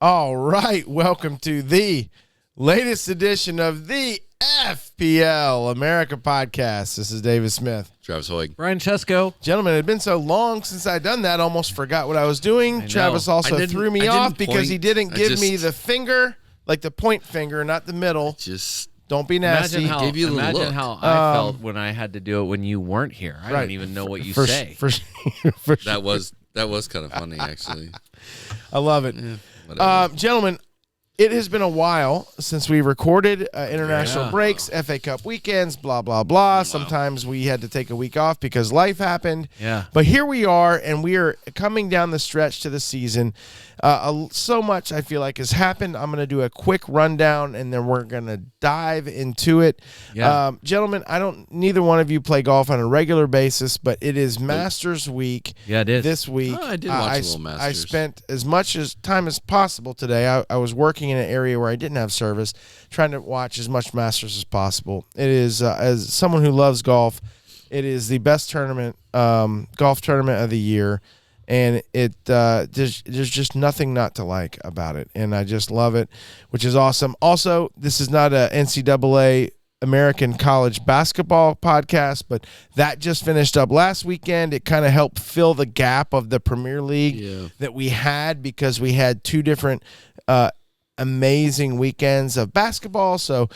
All right, welcome to the latest edition of the FPL America podcast. This is David Smith. Travis Hoig. Brian Chesko. Gentlemen, it had been so long since I'd done that, I almost forgot what I was doing. Travis also threw me off because he didn't give me the finger, like the point finger, not the middle. Don't be nasty. Imagine how I felt when I had to do it when you weren't here. I don't even know what you say. That was kind of funny, actually. I love it. Yeah, gentlemen, it has been a while since we recorded international breaks, FA Cup weekends, blah, blah, blah. Wow. Sometimes we had to take a week off because life happened. Yeah. But here we are, and we are coming down the stretch to the season. So much, I feel like, has happened. I'm going to do a quick rundown, and then we're going to dive into it. Yeah. Gentlemen, neither one of you play golf on a regular basis, but it is Masters week. Yeah, it is. This week. I did watch a little Masters. I spent as much time as possible today. I was working in an area where I didn't have service, trying to watch as much Masters as possible. It is, as someone who loves golf, it is the best tournament, golf tournament of the year. And there's just nothing not to like about it. And I just love it, which is awesome. Also, this is not a NCAA American college basketball podcast, but that just finished up last weekend. It kind of helped fill the gap of the Premier League that we had because we had two different amazing weekends of basketball. So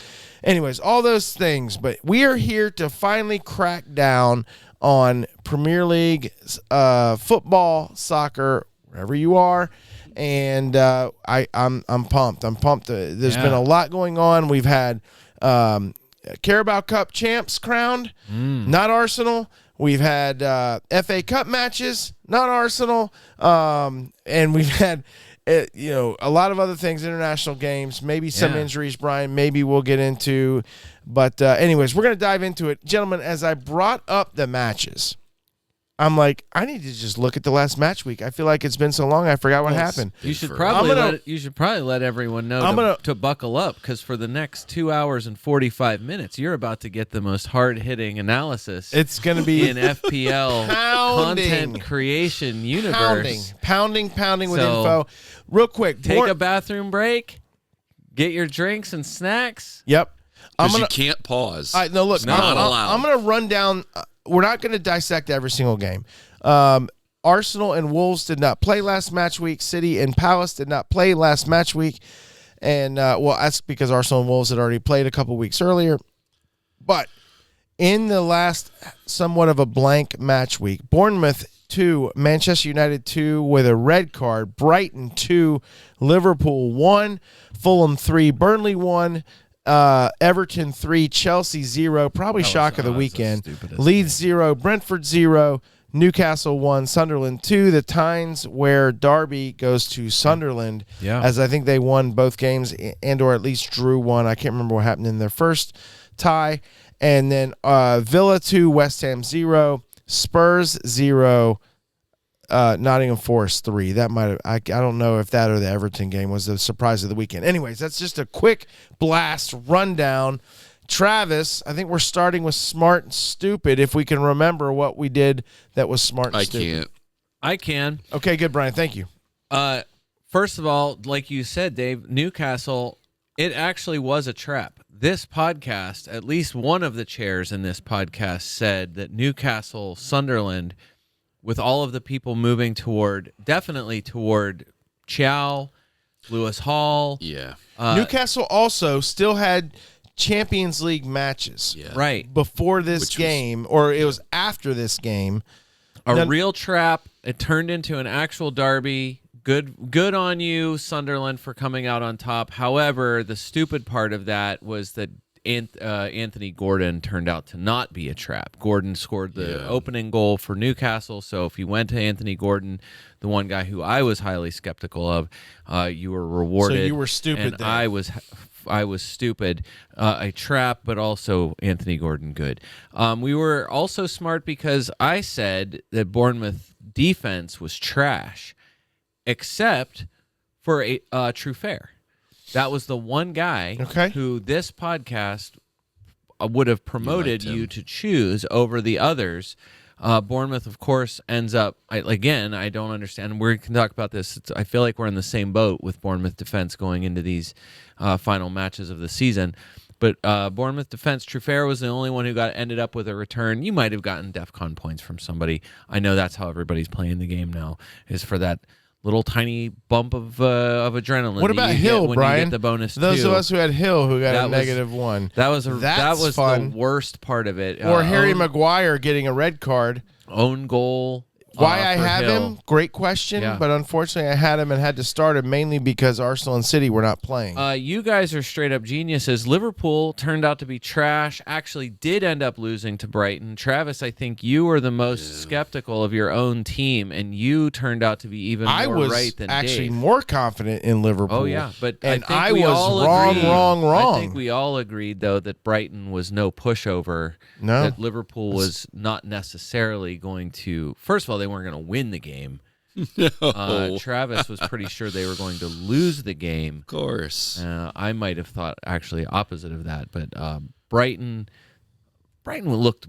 anyways, all those things. But we are here to finally crack down on Premier League, football, soccer, wherever you are, and I'm pumped. I'm pumped. There's been a lot going on. We've had Carabao Cup champs crowned, not Arsenal. We've had FA Cup matches, not Arsenal, and we've had a lot of other things, international games, maybe some injuries, Brian, maybe we'll get into. But anyways, we're going to dive into it. Gentlemen, as I brought up the matches, I'm like, I need to just look at the last match week. I feel like it's been so long, I forgot what happened. You should probably let everyone know to buckle up, because for the next 2 hours and 45 minutes, you're about to get the most hard-hitting analysis. It's going to be in FPL content creation universe. Pounding with info. Real quick, take a bathroom break, get your drinks and snacks. Yep. Because you can't pause. All right, no, look, it's not allowed. I'm going to run down. We're not going to dissect every single game. Arsenal and Wolves did not play last match week. City and Palace did not play last match week. And, that's because Arsenal and Wolves had already played a couple weeks earlier. But in the last somewhat of a blank match week, Bournemouth 2, Manchester United 2 with a red card, Brighton 2, Liverpool 1, Fulham 3, Burnley 1, Everton 3, Chelsea 0, probably shock of the weekend. Leeds 0, Brentford 0, Newcastle 1, Sunderland 2. The Tynes where Derby goes to Sunderland, as I think they won both games and or at least drew one. I can't remember what happened in their first tie. And then Villa 2, West Ham 0, Spurs 0, Nottingham Forest 3. That might have, I don't know if that or the Everton game was the surprise of the weekend. Anyways, that's just a quick blast rundown. Travis, I think we're starting with smart and stupid, if we can remember what we did that was smart and stupid. I can. Okay, good, Brian. Thank you. First of all, like you said, Dave, Newcastle, it actually was a trap. This podcast, at least one of the chairs in this podcast said that Newcastle, Sunderland, with all of the people moving definitely toward Chow, Lewis Hall. Yeah. Newcastle also still had Champions League matches. Yeah. Right. Before this game, or it was after this game. Real trap. It turned into an actual derby. Good on you, Sunderland, for coming out on top. However, the stupid part of that was that Anthony Gordon turned out to not be a trap. Gordon scored the opening goal for Newcastle, so if you went to Anthony Gordon, the one guy who I was highly skeptical of, you were rewarded. So you were stupid and there. I was stupid. A trap, but also Anthony Gordon good. We were also smart because I said that Bournemouth defense was trash, except for a Truffert. That was the one guy who this podcast would have promoted you to choose over the others. Bournemouth, of course, ends up, I don't understand. We can talk about this. I feel like we're in the same boat with Bournemouth defense going into these final matches of the season. But Bournemouth defense, Truffert was the only one who ended up with a return. You might have gotten DEFCON points from somebody. I know that's how everybody's playing the game now, is for that little tiny bump of adrenaline. What about Hill, Brian? You get the bonus those two. of us who had Hill who got a -1. That was fun. the worst part of it. Or Harry Maguire getting a red card. Own goal. Why I for have Hill. him? Great question. Yeah. But unfortunately, I had him and had to start him mainly because Arsenal and City were not playing. You guys are straight up geniuses. Liverpool turned out to be trash. Actually, did end up losing to Brighton. Travis, I think you were the most skeptical of your own team, and you turned out to be even more I was right than actually Dave. more confident in Liverpool. Oh yeah, but and I think we was all wrong, agreed, wrong. I think we all agreed though that Brighton was no pushover. No. That Liverpool was not necessarily going to. First of all, they weren't going to win the game. Travis was pretty sure they were going to lose the game. Of course. I might have thought actually opposite of that, but Brighton looked.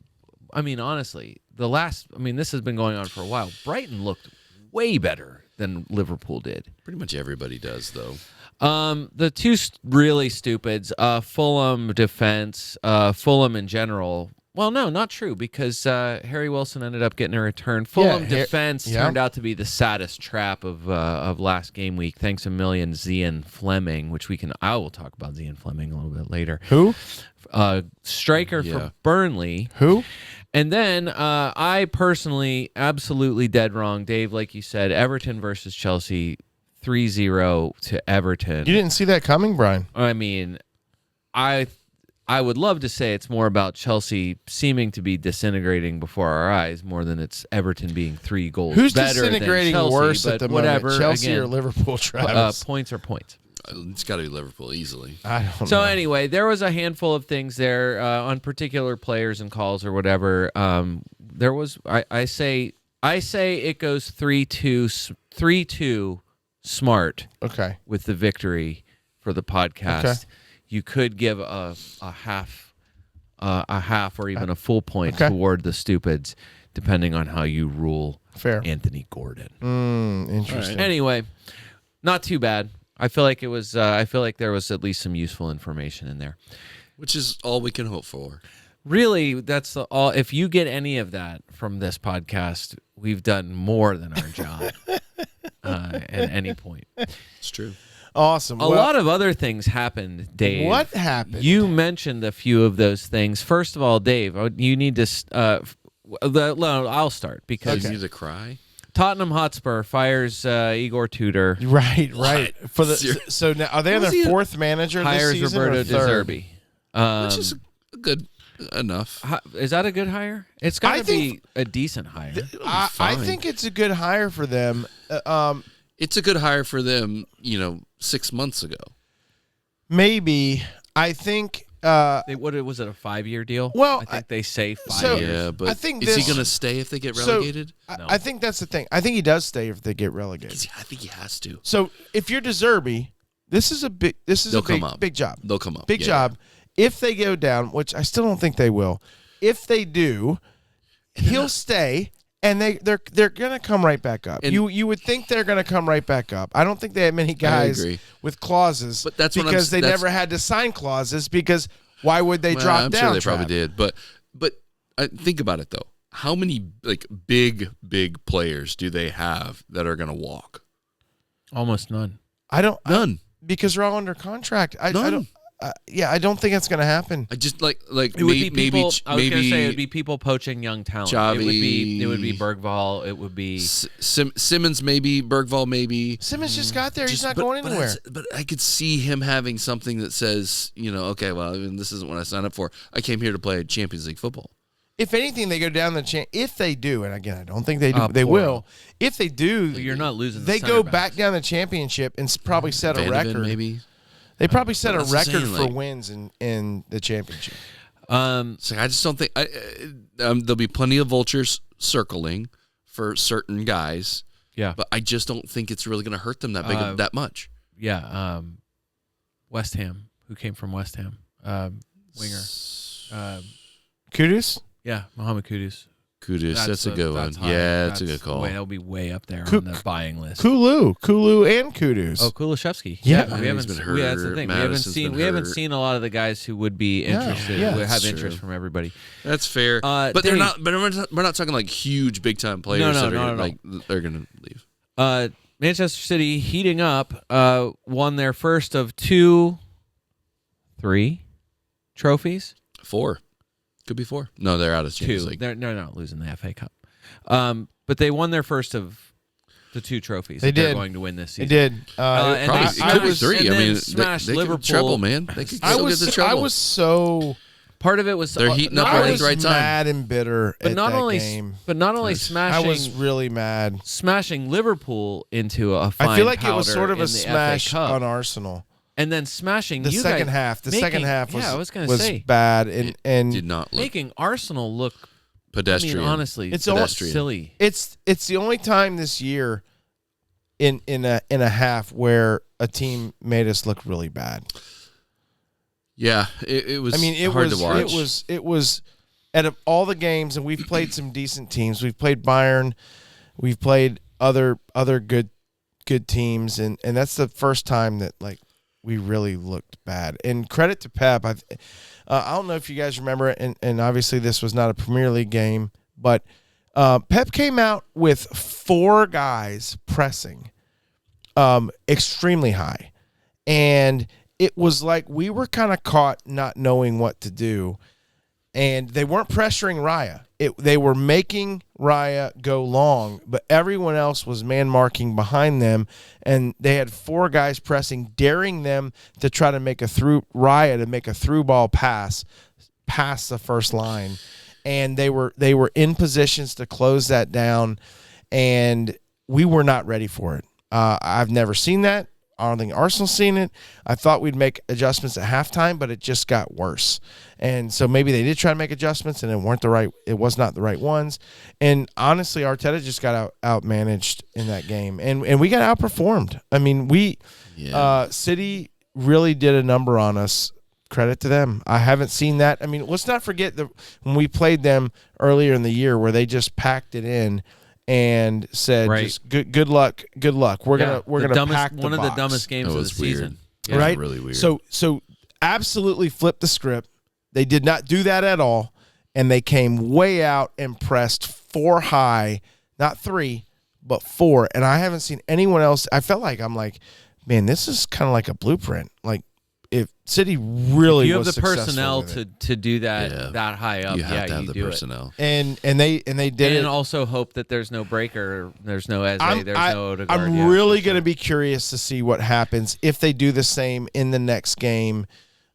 I mean, honestly, this has been going on for a while. Brighton looked way better than Liverpool did. Pretty much everybody does, though. The two really stupids, Fulham defense, Fulham in general. Well, no, not true, because Harry Wilson ended up getting a return. Fulham defense turned out to be the saddest trap of last game week. Thanks a million, Zian Fleming, which I will talk about Zian Fleming a little bit later. Who? Striker for Burnley. Who? And then I personally, absolutely dead wrong. Dave, like you said, Everton versus Chelsea, 3-0 to Everton. You didn't see that coming, Brian? I mean, I would love to say it's more about Chelsea seeming to be disintegrating before our eyes more than it's Everton being 3 goals Who's better disintegrating than Chelsea, worse but at the whatever, moment, Chelsea again, or Liverpool, Travis? Points are points. It's got to be Liverpool easily. I don't So know. anyway, there was a handful of things there on particular players and calls or whatever. There was I say it goes 3-2 smart. Okay. With the victory for the podcast. Okay. You could give a half or even a full point toward the stupids, depending on how you rule Fair. Anthony Gordon. Interesting. Anyway, not too bad. I feel like it was. I feel like there was at least some useful information in there. Which is all we can hope for. Really, that's all. If you get any of that from this podcast, we've done more than our job at any point. It's true. Awesome. A lot of other things happened, Dave. What happened? You mentioned a few of those things. First of all, Dave, you need to. I'll start because You need to cry? Tottenham Hotspur fires Igor Tudor, Right. For the Seriously? so now are they on Was their he- 4th manager this hires season Roberto or De 3rd? Zerbi. Which is a good enough. Is that a good hire? It's got I to think- be a decent hire. I fine. think it's a good hire for them. It's a good hire for them, 6 months ago. Maybe I think. What was it? A 5-year deal? Well, I think they say 5 so- years. Yeah, but I think is he this- going to stay if they get So, relegated? I think that's the thing. I think he does stay if they get relegated. I think he has to. So if you're De Zerbi, this is a big. They'll come up. big job. They'll come up. Big Yeah, job. If they go down, which I still don't think they will, if they do, he'll stay, and they're gonna come right back up. And- You would think they're gonna come right back up. I don't think they have many guys agree. with clauses, But that's what I'm- because they that's- never had to sign clauses. Because why would they drop I'm down? sure they probably Trav? did. But think about it, though. How many big players do they have that are going to walk? Almost none. I don't. None. Because they're all under contract. I None. don't. I don't think that's gonna happen. I just It would be people. I was gonna say it would be people poaching young talent. Xavi. It would be Bergvall. It would be Simmons, maybe Bergvall, maybe. Simmons just got there. He's Just- not but- going but anywhere. But I could see him having something that says, okay, well, this isn't what I signed up for. I came here to play Champions League football. If anything, they go down the if they do, and again, I don't think they do. They poor. will. If they do, You're not losing. They the go center back backs. down the championship and probably set a Vanoven, record. maybe. They probably set a That's what I'm record saying, for like- wins in the championship. So I just don't think there'll be plenty of vultures circling for certain guys. Yeah. But I just don't think it's really going to hurt them that much. Yeah. West Ham, who came from West Ham, winger. Kudus? Yeah, Mohamed Kudus. Kudus, that's a good one. high. Yeah, that's a good call. That'll be way up there on the buying list. Kulu and Kudus. Oh, Kulishevsky. Yeah. we haven't. He's been That's the hurt. thing. Madison's We been haven't hurt. seen a lot of the guys who would be interested. Yeah, who have that's interest true. from everybody. That's fair. But they're Danny- not. But we're not talking like huge, big time players. No, that are not gonna, at like they're gonna leave. Manchester City heating up. Won their first of 3 trophies. 4, could be 4. No, they're out of Champions 2. League. They're not losing the FA Cup. But they won their first of the 2 trophies. They They're did. going to win this They season. did. And Probably they it could be smashed- 3. and I then mean, smashed they Liverpool. could treble, man. They could still get the I treble. was so Part of it was They're heating up I at was the right time. mad and bitter but at not that only game. I smashing was really mad. smashing Liverpool into a fine I feel like it was powder sort of in a the FA smash Cup. on Arsenal. And then smashing The you second guys, half. The making- second half was yeah, I was gonna was say bad and Did not look making Arsenal look. pedestrian. I mean, honestly, It's pedestrian. silly. it's the only time this year in a half where a team made us look really bad. Yeah, it was. I mean, it hard was to watch. it was out of all the games, and we've played some decent teams. We've played Bayern, we've played other good teams, and that's the first time that like we really looked bad. And credit to Pep. I don't know if you guys remember it, and obviously this was not a Premier League game, but Pep came out with 4 guys pressing extremely high, and it was like we were kind of caught not knowing what to do, and they weren't pressuring Raya. They were making Raya go long, but everyone else was man marking behind them, and they had 4 guys pressing, daring them to try to make a through ball pass past the first line, and they were in positions to close that down, and we were not ready for it. I've never seen that. I don't think Arsenal's seen it. I thought we'd make adjustments at halftime, but it just got worse. And so maybe they did try to make adjustments, and it was not the right ones. And honestly, Arteta just got out managed in that game, and we got outperformed. I mean, City really did a number on us. Credit to them. I haven't seen that. I mean, let's not forget when we played them earlier in the year, where they just packed it in and said, Right. "Just good luck. We're gonna pack the one of the box." dumbest games That of the was weird. season. Yeah. Right? really weird. So absolutely flipped the script. They did not do that at all, and they came way out and pressed 4 high, not 3, but 4. And I haven't seen anyone else. I felt like man, this is kind of like a blueprint. Like if City really If you have was the successful personnel with it. to do that Yeah. that high up, you have to have you the do personnel. and they did it. it. And also hope that there's no breaker, there's no Eze, I'm no Odegaard. I'm yeah, really for going to sure. be curious to see what happens if they do the same in the next game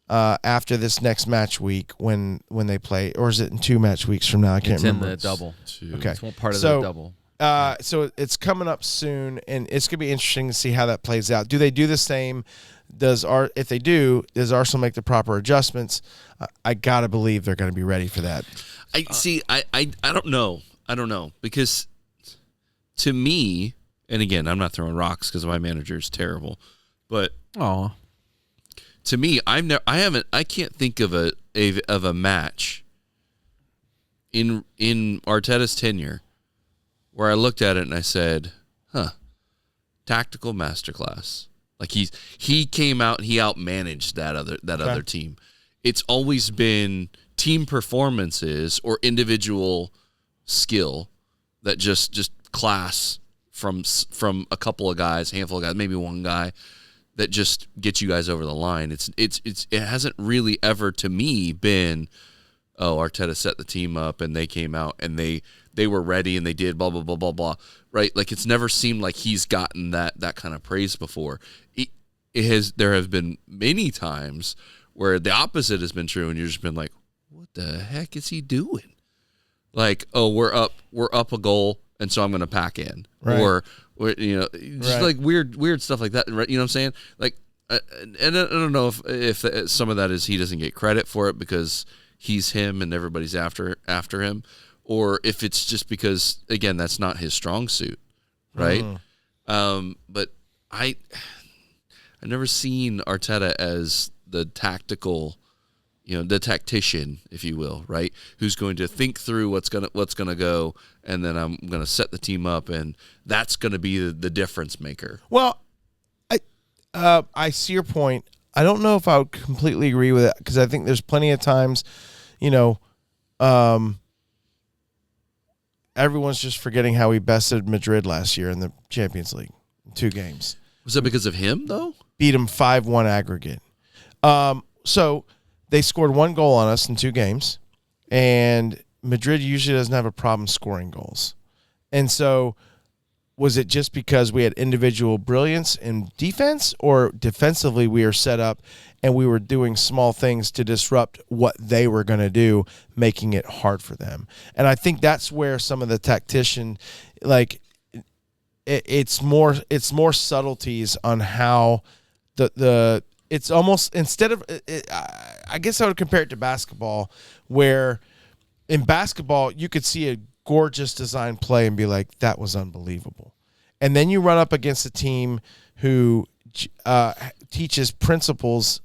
after this next match week when they play, or is it in 2 match weeks from now? I can't It's remember. in the double. Okay. It's one part of So, the double. So it's coming up soon, and it's going to be interesting to see how that plays out. Do they do the same? If they do, does Arsenal make the proper adjustments? I got to believe they're going to be ready for that. I see. I don't know. I don't know, because to me, and again, I'm not throwing rocks because my manager is terrible, but Oh, to me, I can't think of a match in Arteta's tenure where I looked at it and I said, tactical masterclass. Like he came out, he outmanaged that other team. It's always been team performances or individual skill that just class from a couple of guys, handful of guys, maybe one guy that just gets you guys over the line. It hasn't really ever to me been, oh, Arteta set the team up and they came out and they were ready and they did blah blah blah blah blah. Right? Like it's never seemed like he's gotten that kind of praise before. There have been many times where the opposite has been true, and you've just been like, what the heck is he doing? Like, oh, we're up a goal, and so I'm going to pack in, Right. or just Right. like weird stuff like that. Right? You know what I'm saying? Like, and I don't know if some of that is he doesn't get credit for it because he's him and everybody's after him, or if it's just because again that's not his strong suit, right? But I've never seen Arteta as the tactical the tactician, if you will, right? Who's going to think through what's gonna go, and then I'm gonna set the team up, and that's gonna be the difference maker. Well, I see your point. I don't know if I would completely agree with it because I think there's plenty of times, everyone's just forgetting how we bested Madrid last year in the Champions League, 2 games. Was that because of him though? Beat them 5-1 aggregate. So they scored 1 goal on us in 2 games, and Madrid usually doesn't have a problem scoring goals. And so was it just because we had individual brilliance in defense, or defensively we were set up and we were doing small things to disrupt what they were going to do, making it hard for them? And I think that's where some of the tactician, it's more subtleties on how it's almost, instead of I guess I would compare it to basketball, where in basketball you could see a gorgeous design play and be like, that was unbelievable. And then you run up against a team who teaches principles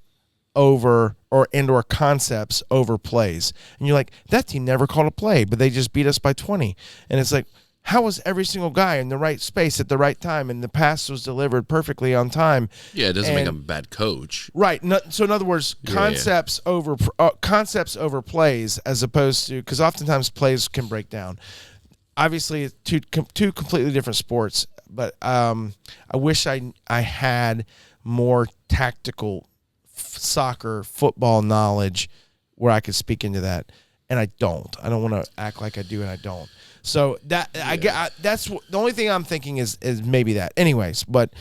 over or concepts over plays. And you're like, that team never called a play, but they just beat us by 20. And it's like, how was every single guy in the right space at the right time, and the pass was delivered perfectly on time? Yeah, it doesn't make him a bad coach. Right. So in other words, concepts over plays, as opposed to, because oftentimes plays can break down. Obviously, two completely different sports, but I wish I had more tactical soccer, football knowledge where I could speak into that, and I don't. I don't want to act like I do, and I don't. So that's the only thing I'm thinking is maybe that. Anyways, but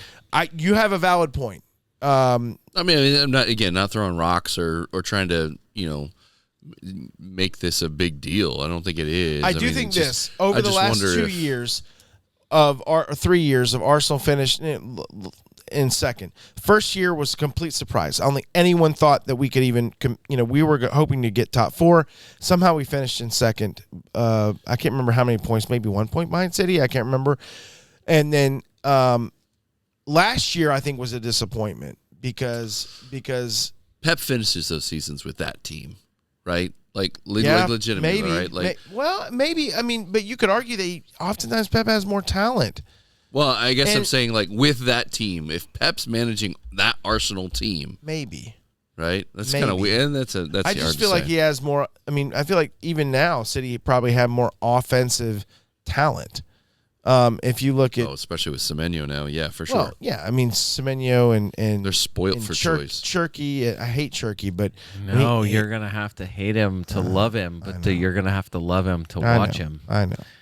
you have a valid point. I'm not throwing rocks or trying to make this a big deal. I don't think it is. I do think this over the last 3 years of Arsenal finished in second. First year was a complete surprise. I don't think anyone thought that we could even, we were hoping to get top 4. Somehow we finished in second. I can't remember how many points, maybe 1 point behind City. I can't remember. And then last year I think was a disappointment because Pep finishes those seasons with that team, right? Like legitimately, maybe, right? Maybe. I mean, but you could argue that oftentimes Pep has more talent. Well, I guess I'm saying, with that team, if Pep's managing that Arsenal team, maybe, right? That's kind of weird. And that's I just feel like he has more. I mean, I feel like even now, City probably have more offensive talent. If you look at, especially with Semenyo now, yeah, for sure. Well, yeah, I mean Semenyo and they're spoiled for choice. Cherki, I hate Cherki, but you're gonna have to hate him to love him, but you're gonna have to love him to watch him.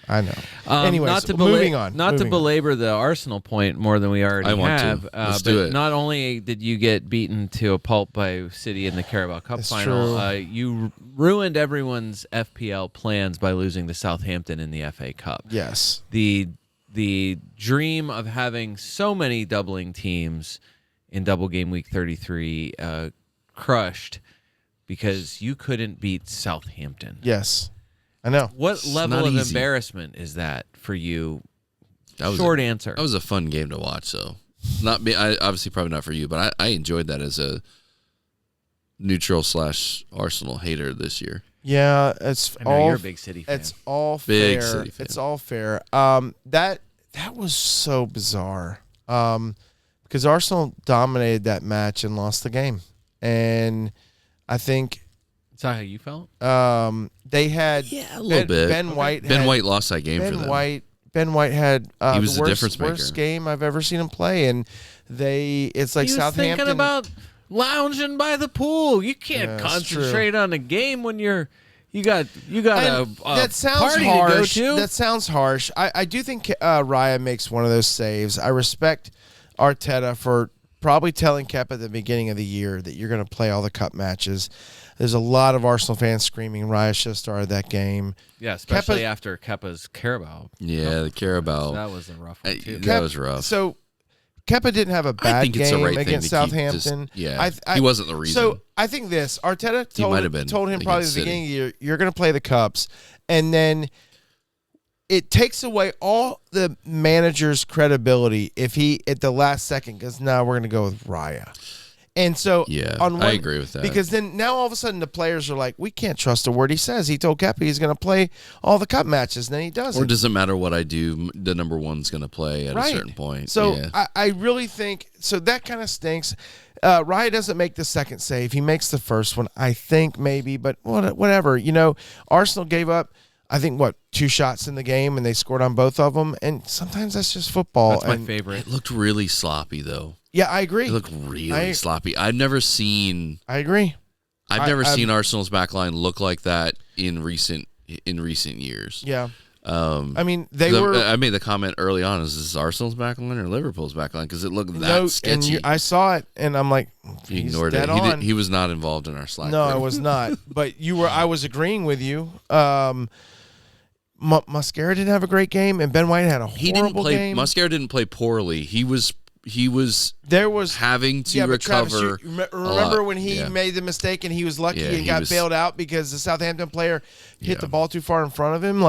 I know. Anyways, moving on. Not to belabor the Arsenal point more than we already have. Let's do it. Not only did you get beaten to a pulp by City in the Carabao Cup final, you ruined everyone's FPL plans by losing to Southampton in the FA Cup. Yes. The dream of having so many doubling teams in double game week 33 crushed because you couldn't beat Southampton. Yes. I know. What level of embarrassment is that for you? Short answer. That was a fun game to watch, though. Not me. Obviously, probably not for you, but I enjoyed that as a neutral / Arsenal hater this year. Yeah, you're a big City fan. It's all big fair. City fan. It's all fair. That was so bizarre. Because Arsenal dominated that match and lost the game, and I think. Is that how you felt? They had a little bit. Ben White. Ben White lost that game for them. Ben White had he was the the difference maker. Worst game I've ever seen him play, and it's like he was Southampton. Thinking about lounging by the pool. You can't concentrate on a game when you got a that sounds party harsh. to go to. That sounds harsh. I do think Raya makes one of those saves. I respect Arteta for probably telling Kepa at the beginning of the year that you're going to play all the cup matches. There's a lot of Arsenal fans screaming Raya should have started that game. Yeah, especially after Kepa's Carabao. Yeah, the Carabao. That was a rough one, too. That was rough. So Kepa didn't have a bad game against Southampton. He wasn't the reason. So I think this. Arteta told him probably at the beginning of the year, you're going to play the Cups. And then it takes away all the manager's credibility if he, at the last second, goes, no, we're going to go with Raya. And so Yeah, on one, I agree with that. Because then now all of a sudden the players are like, we can't trust a word he says. He told Kepi he's going to play all the cup matches, and then he doesn't. Or does it matter what I do? The number one's going to play at a certain point. So yeah. I really think so. That kind of stinks. Raya doesn't make the second save. He makes the first one, I think, maybe, but whatever. Arsenal gave up, I think, 2 shots in the game, and they scored on both of them. And sometimes that's just football. That's my favorite. It looked really sloppy, though. Yeah, I agree. It looked really sloppy. I've never seen. I agree. I've never seen Arsenal's backline look like that in recent years. Yeah. I mean, I made the comment early on: is this Arsenal's backline or Liverpool's backline? Because it looked that sketchy. And I saw it, and I'm like, he ignored it. He was not involved in our Slack. No, I was not. But you were. I was agreeing with you. Mascara didn't have a great game, and Ben White had a horrible game. Mascara didn't play poorly. He was having to recover. Travis, remember when he made the mistake and he was lucky and got bailed out because the Southampton player hit the ball too far in front of him?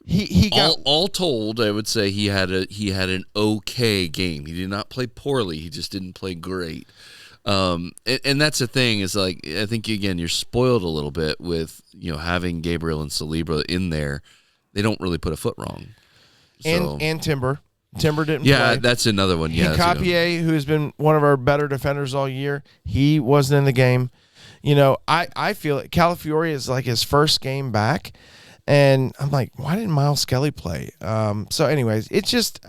He got all told. I would say he had an okay game. He did not play poorly. He just didn't play great. And that's the thing is, like, I think again you're spoiled a little bit with having Gabriel and Saliba in there. They don't really put a foot wrong. And Timber. Timber didn't play. Yeah, that's another one. Yeah, Hincapié, who has been one of our better defenders all year, he wasn't in the game. I feel it. Calafiori is like his first game back, and I'm like, why didn't Miles Skelly play? So, anyways, it's just,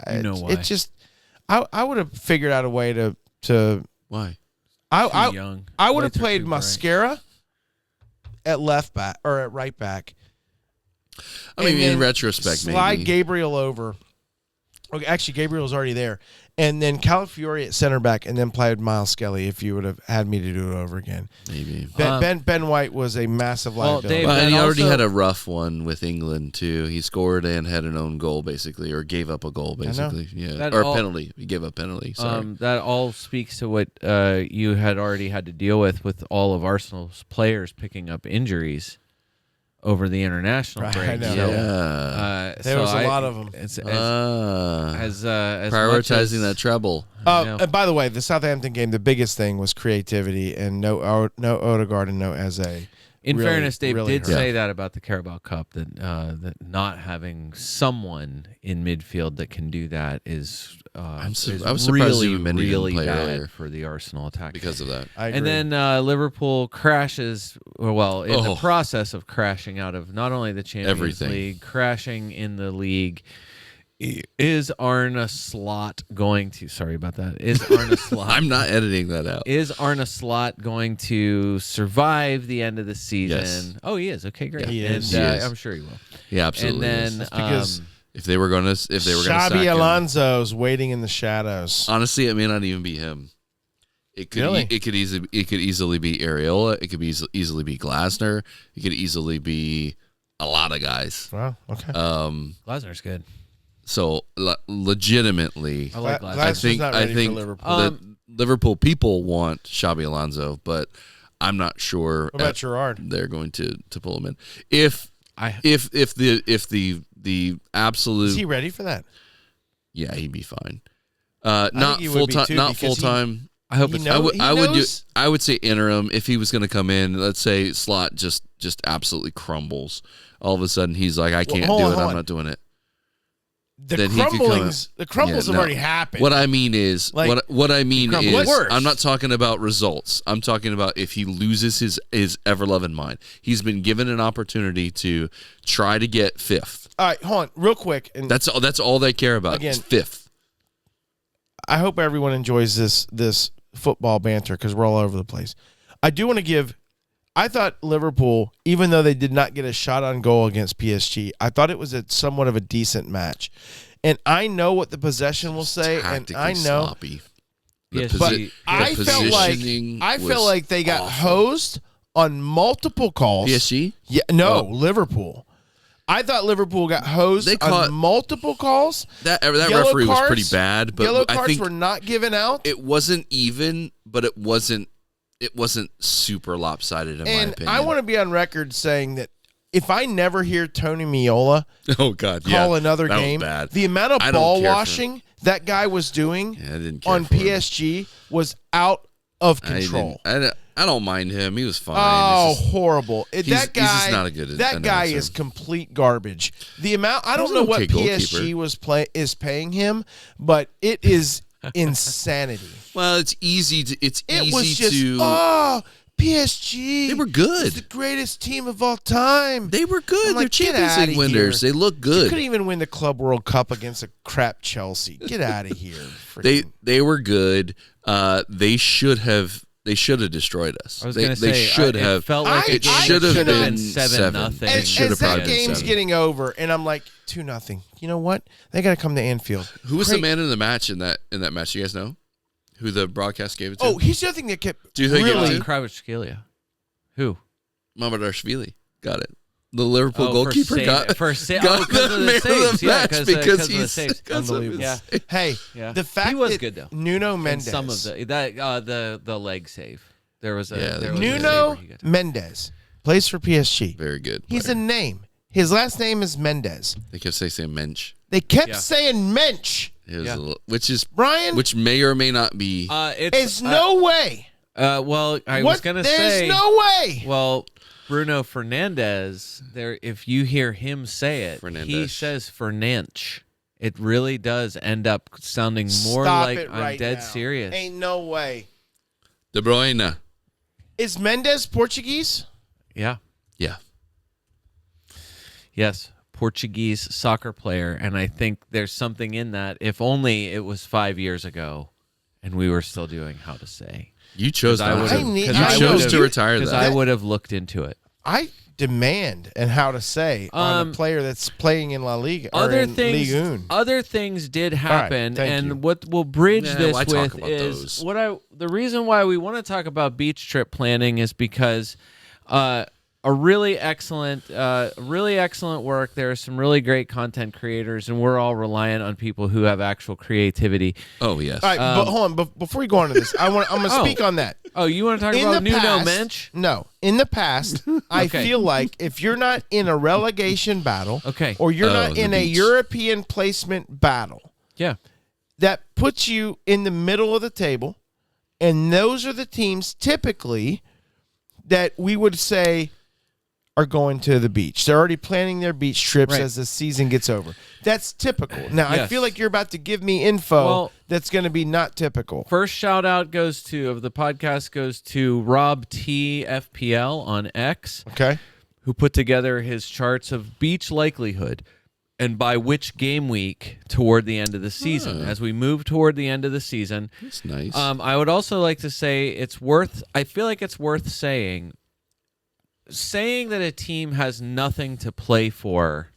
I would have figured out a way to why. I would have played Mascara at left back or at right back. I mean, in retrospect, slide maybe Gabriel over. Okay, actually, Gabriel's already there. And then Calafiori at center back, and then played Miles Skelly if you would have had me to do it over again. Maybe. Ben White was a massive liability. And he already had a rough one with England, too. He scored and had an own goal, basically, or gave up a goal, basically. Yeah, or a penalty. He gave up a penalty, sorry. That all speaks to what you had already had to deal with all of Arsenal's players picking up injuries over the international break. I know. Yeah. There was a lot of them. As prioritizing that treble. And by the way, the Southampton game, the biggest thing was creativity and no Odegaard and no Eze. In fairness, Dave really did say that about the Carabao Cup, that not having someone in midfield that can do that is I was surprised really, even Mendy really didn't play bad earlier for the Arsenal attack. because of that. I agree. And then Liverpool crashes, in the process of crashing out of not only the Champions League, crashing in the league. Is Arne Slot going to? Sorry about that. Is Arne Slot? I'm not editing that out. Is Arne Slot going to survive the end of the season? Yes. Oh, he is. Okay, great. Yeah, he and is. I'm sure he will. Yeah, absolutely. And then because if they were going to sack Xabi him, Alonso's waiting in the shadows. honestly, it may not even be him. It could Really? it could easily be Areola. It could easily be Glasner. It could easily be a lot of guys. Wow. Okay. Glasner's good. So legitimately, I like Glasner. Glasner's not ready think for Liverpool. the Liverpool people want Xabi Alonso, but I'm not sure What about Gerrard? they're going to pull him in. If the absolute, Is he ready for that? yeah, he'd be fine. think Not he would full be time. too, Not because full time. I hope He it's knows- I would say interim. If he was going to come in, let's say Slot just absolutely crumbles. All of a sudden, he's like, I can't hold do on, it. hold I'm on. not doing it. The Then he could come crumbles have no. already happened. What I mean is, Like, what I mean crumbled is, worse. I'm not talking about results. I'm talking about if he loses his ever-loving mind. He's been given an opportunity to try to get fifth. All right, hold on, real quick. And That's all they care about. Again, is fifth. I hope everyone enjoys this football banter because we're all over the place. I do want to give. I thought Liverpool, even though they did not get a shot on goal against PSG, I thought it was somewhat of a decent match. And I know what the possession will say, and I know. Sloppy. Yes, But the I felt like they got hosed on multiple calls. PSG? Yeah, no, Liverpool. I thought Liverpool got hosed on multiple calls. That Yellow referee was cards- pretty bad, but Yellow I cards think were not given out. it wasn't even, but it wasn't super lopsided in my And opinion. I want to be on record saying that if I never hear Tony Meola oh god, call another that was game, bad. the amount of I don't ball care for washing that guy was doing Yeah, I didn't care on for him. PSG was out of control. I don't mind him. He was fine. Oh, It's just- horrible! he's That guy, just not a good that guy announcer. is complete garbage. The amount I He's don't know an what okay PSG is paying him, but it is insanity. Well, it's easy to. It was just PSG. They were good. It's the greatest team of all time. They were good. I'm like, They're get Champions outta League winners. here. They look You good. couldn't even win the Club World Cup against a crap Chelsea. Get out of here. They were good. They should have destroyed us. I was They going to say, should it have. felt like It a game should that have been 7-0. It As, should as have that probably been game's 7. getting over, and I'm like 2-0. You know what? They got to come to Anfield. Who was Great. the man in the match in that match? Do you guys know who the broadcast gave it to? Oh, here's the other thing that kept. Do you think it was really? him? Kvaratskhelia. Who? Mamadashvili. Got it. The Liverpool Oh, goalkeeper got because got of the man of saves. the Yeah, match because because of the he's saves. because of his Unbelievable. saves. Hey, Yeah. the fact He was that good, though. Nuno And Mendes, some of the leg save. There was a Yeah, there was a save Nuno where he got- Mendes plays for PSG. Very good. He's player. a name. His last name is Mendes. They kept saying Mensch. They kept Yeah. saying Mensch. It was Yeah. a little, which may or may not be. It's no way. Well, I was gonna There's say. no way. Well, Bruno Fernandes. There, if you hear him say it, he Fernandes. says Fernandes. It really does end up sounding more Stop like it I'm right dead now. serious. Ain't no way. De Bruyne. Is Mendes Portuguese? Yeah. Yeah. Yes. Portuguese soccer player, and I think there's something in that. If only it was 5 years ago, and we were still doing how to say. You chose I not would to. have- need- You I chose would've- to retire Because that. I would have looked into it. I demand and how to say on a player that's playing in La Liga or Other in things, Ligue 1. other things did happen, thank and you. what we'll bridge Yeah, this why talk with about is those? the reason why we want to talk about beach trip planning is because a really excellent work. There are some really great content creators, and we're all reliant on people who have actual creativity. Oh yes. All right, but hold on. Before you go on to this, I'm going to Oh. speak on that. Oh, you want to talk In about the Nuno past, Mensch? No. In the past, I Okay. feel like if you're not in a relegation battle Okay. or you're Oh, not the in a beach. European placement battle, Yeah. that puts you in the middle of the table, and those are the teams typically that we would say are going to the beach. They're already planning their beach trips Right. as the season gets over. That's typical. Now, I Yes. feel like you're about to give me info Well- that's going to be not typical. First shout out goes to Rob T FPL on X, Okay? who put together his charts of beach likelihood and by which game week toward the end of the season. As we move toward the end of the season, That's nice. I would also like to say I feel like it's worth saying that a team has nothing to play for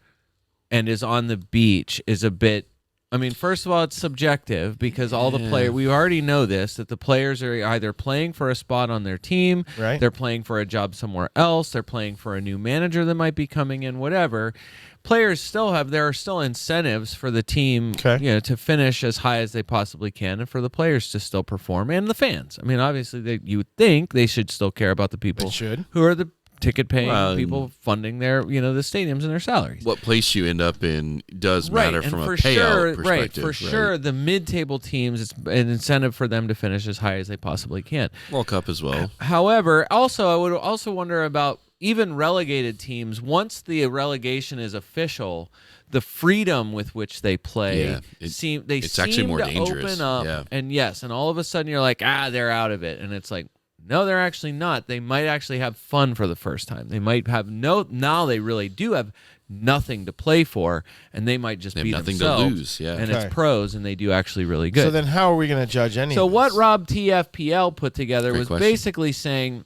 and is on the beach is a bit. I mean, first of all, it's subjective because all the players, we already know this, that the players are either playing for a spot on their team, Right. they're playing for a job somewhere else, they're playing for a new manager that might be coming in, whatever. Players there are still incentives for the team, Okay. to finish as high as they possibly can and for the players to still perform and the fans. I mean, obviously, you would think they should still care about the people They should. who are the ticket-paying Well, people funding their, the stadiums and their salaries. what place you end up in does Right, matter and from a for payout sure, perspective. for sure, the mid-table teams, it's an incentive for them to finish as high as they possibly can. World Cup as well. However, also I would also wonder about even relegated teams. Once the relegation is official, the freedom with which they play Yeah, it's actually seem more to dangerous. open up. Yeah. And yes, and all of a sudden you're like, they're out of it, and it's like, no, they're actually not. They might actually have fun for the first time. They might have now they really do have nothing to play for, and they might just They have be nothing to themselves. lose, yeah. And Okay. it's pros, and they do actually really good. So then how are we going to judge any So of what this? Rob TFPL put together Great was question. basically saying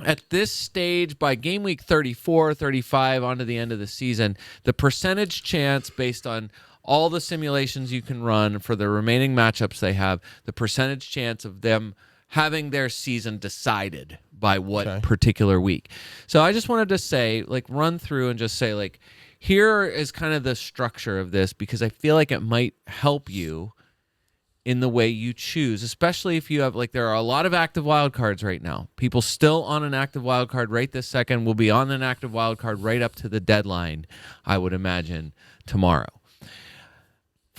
at this stage, by game week 34, 35, onto the end of the season, the percentage chance based on all the simulations you can run for the remaining matchups they have, the percentage chance of them having their season decided by what Okay. particular week. So I just wanted to say, run through and just say, here is kind of the structure of this, because I feel like it might help you in the way you choose, especially if you have, there are a lot of active wild cards right now. People still on an active wild card right this second will be on an active wild card right up to the deadline, I would imagine, tomorrow.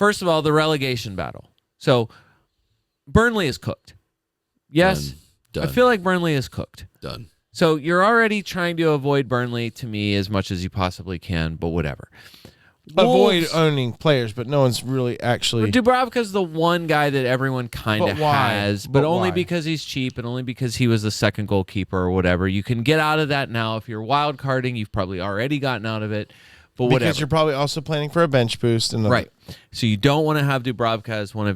First of all, the relegation battle. So Burnley is cooked. Yes, Done. I feel like Burnley is cooked. Done. So you're already trying to avoid Burnley to me as much as you possibly can, but whatever. Avoid Wolves, owning players, but no one's really actually. Dubravka's the one guy that everyone kind of But why? has, but only why? because he's cheap and only because he was the second goalkeeper or whatever. You can get out of that now. If you're wild carding, you've probably already gotten out of it. But because whatever. you're probably also planning for a bench boost. And Right. So you don't want to have Dubravka as one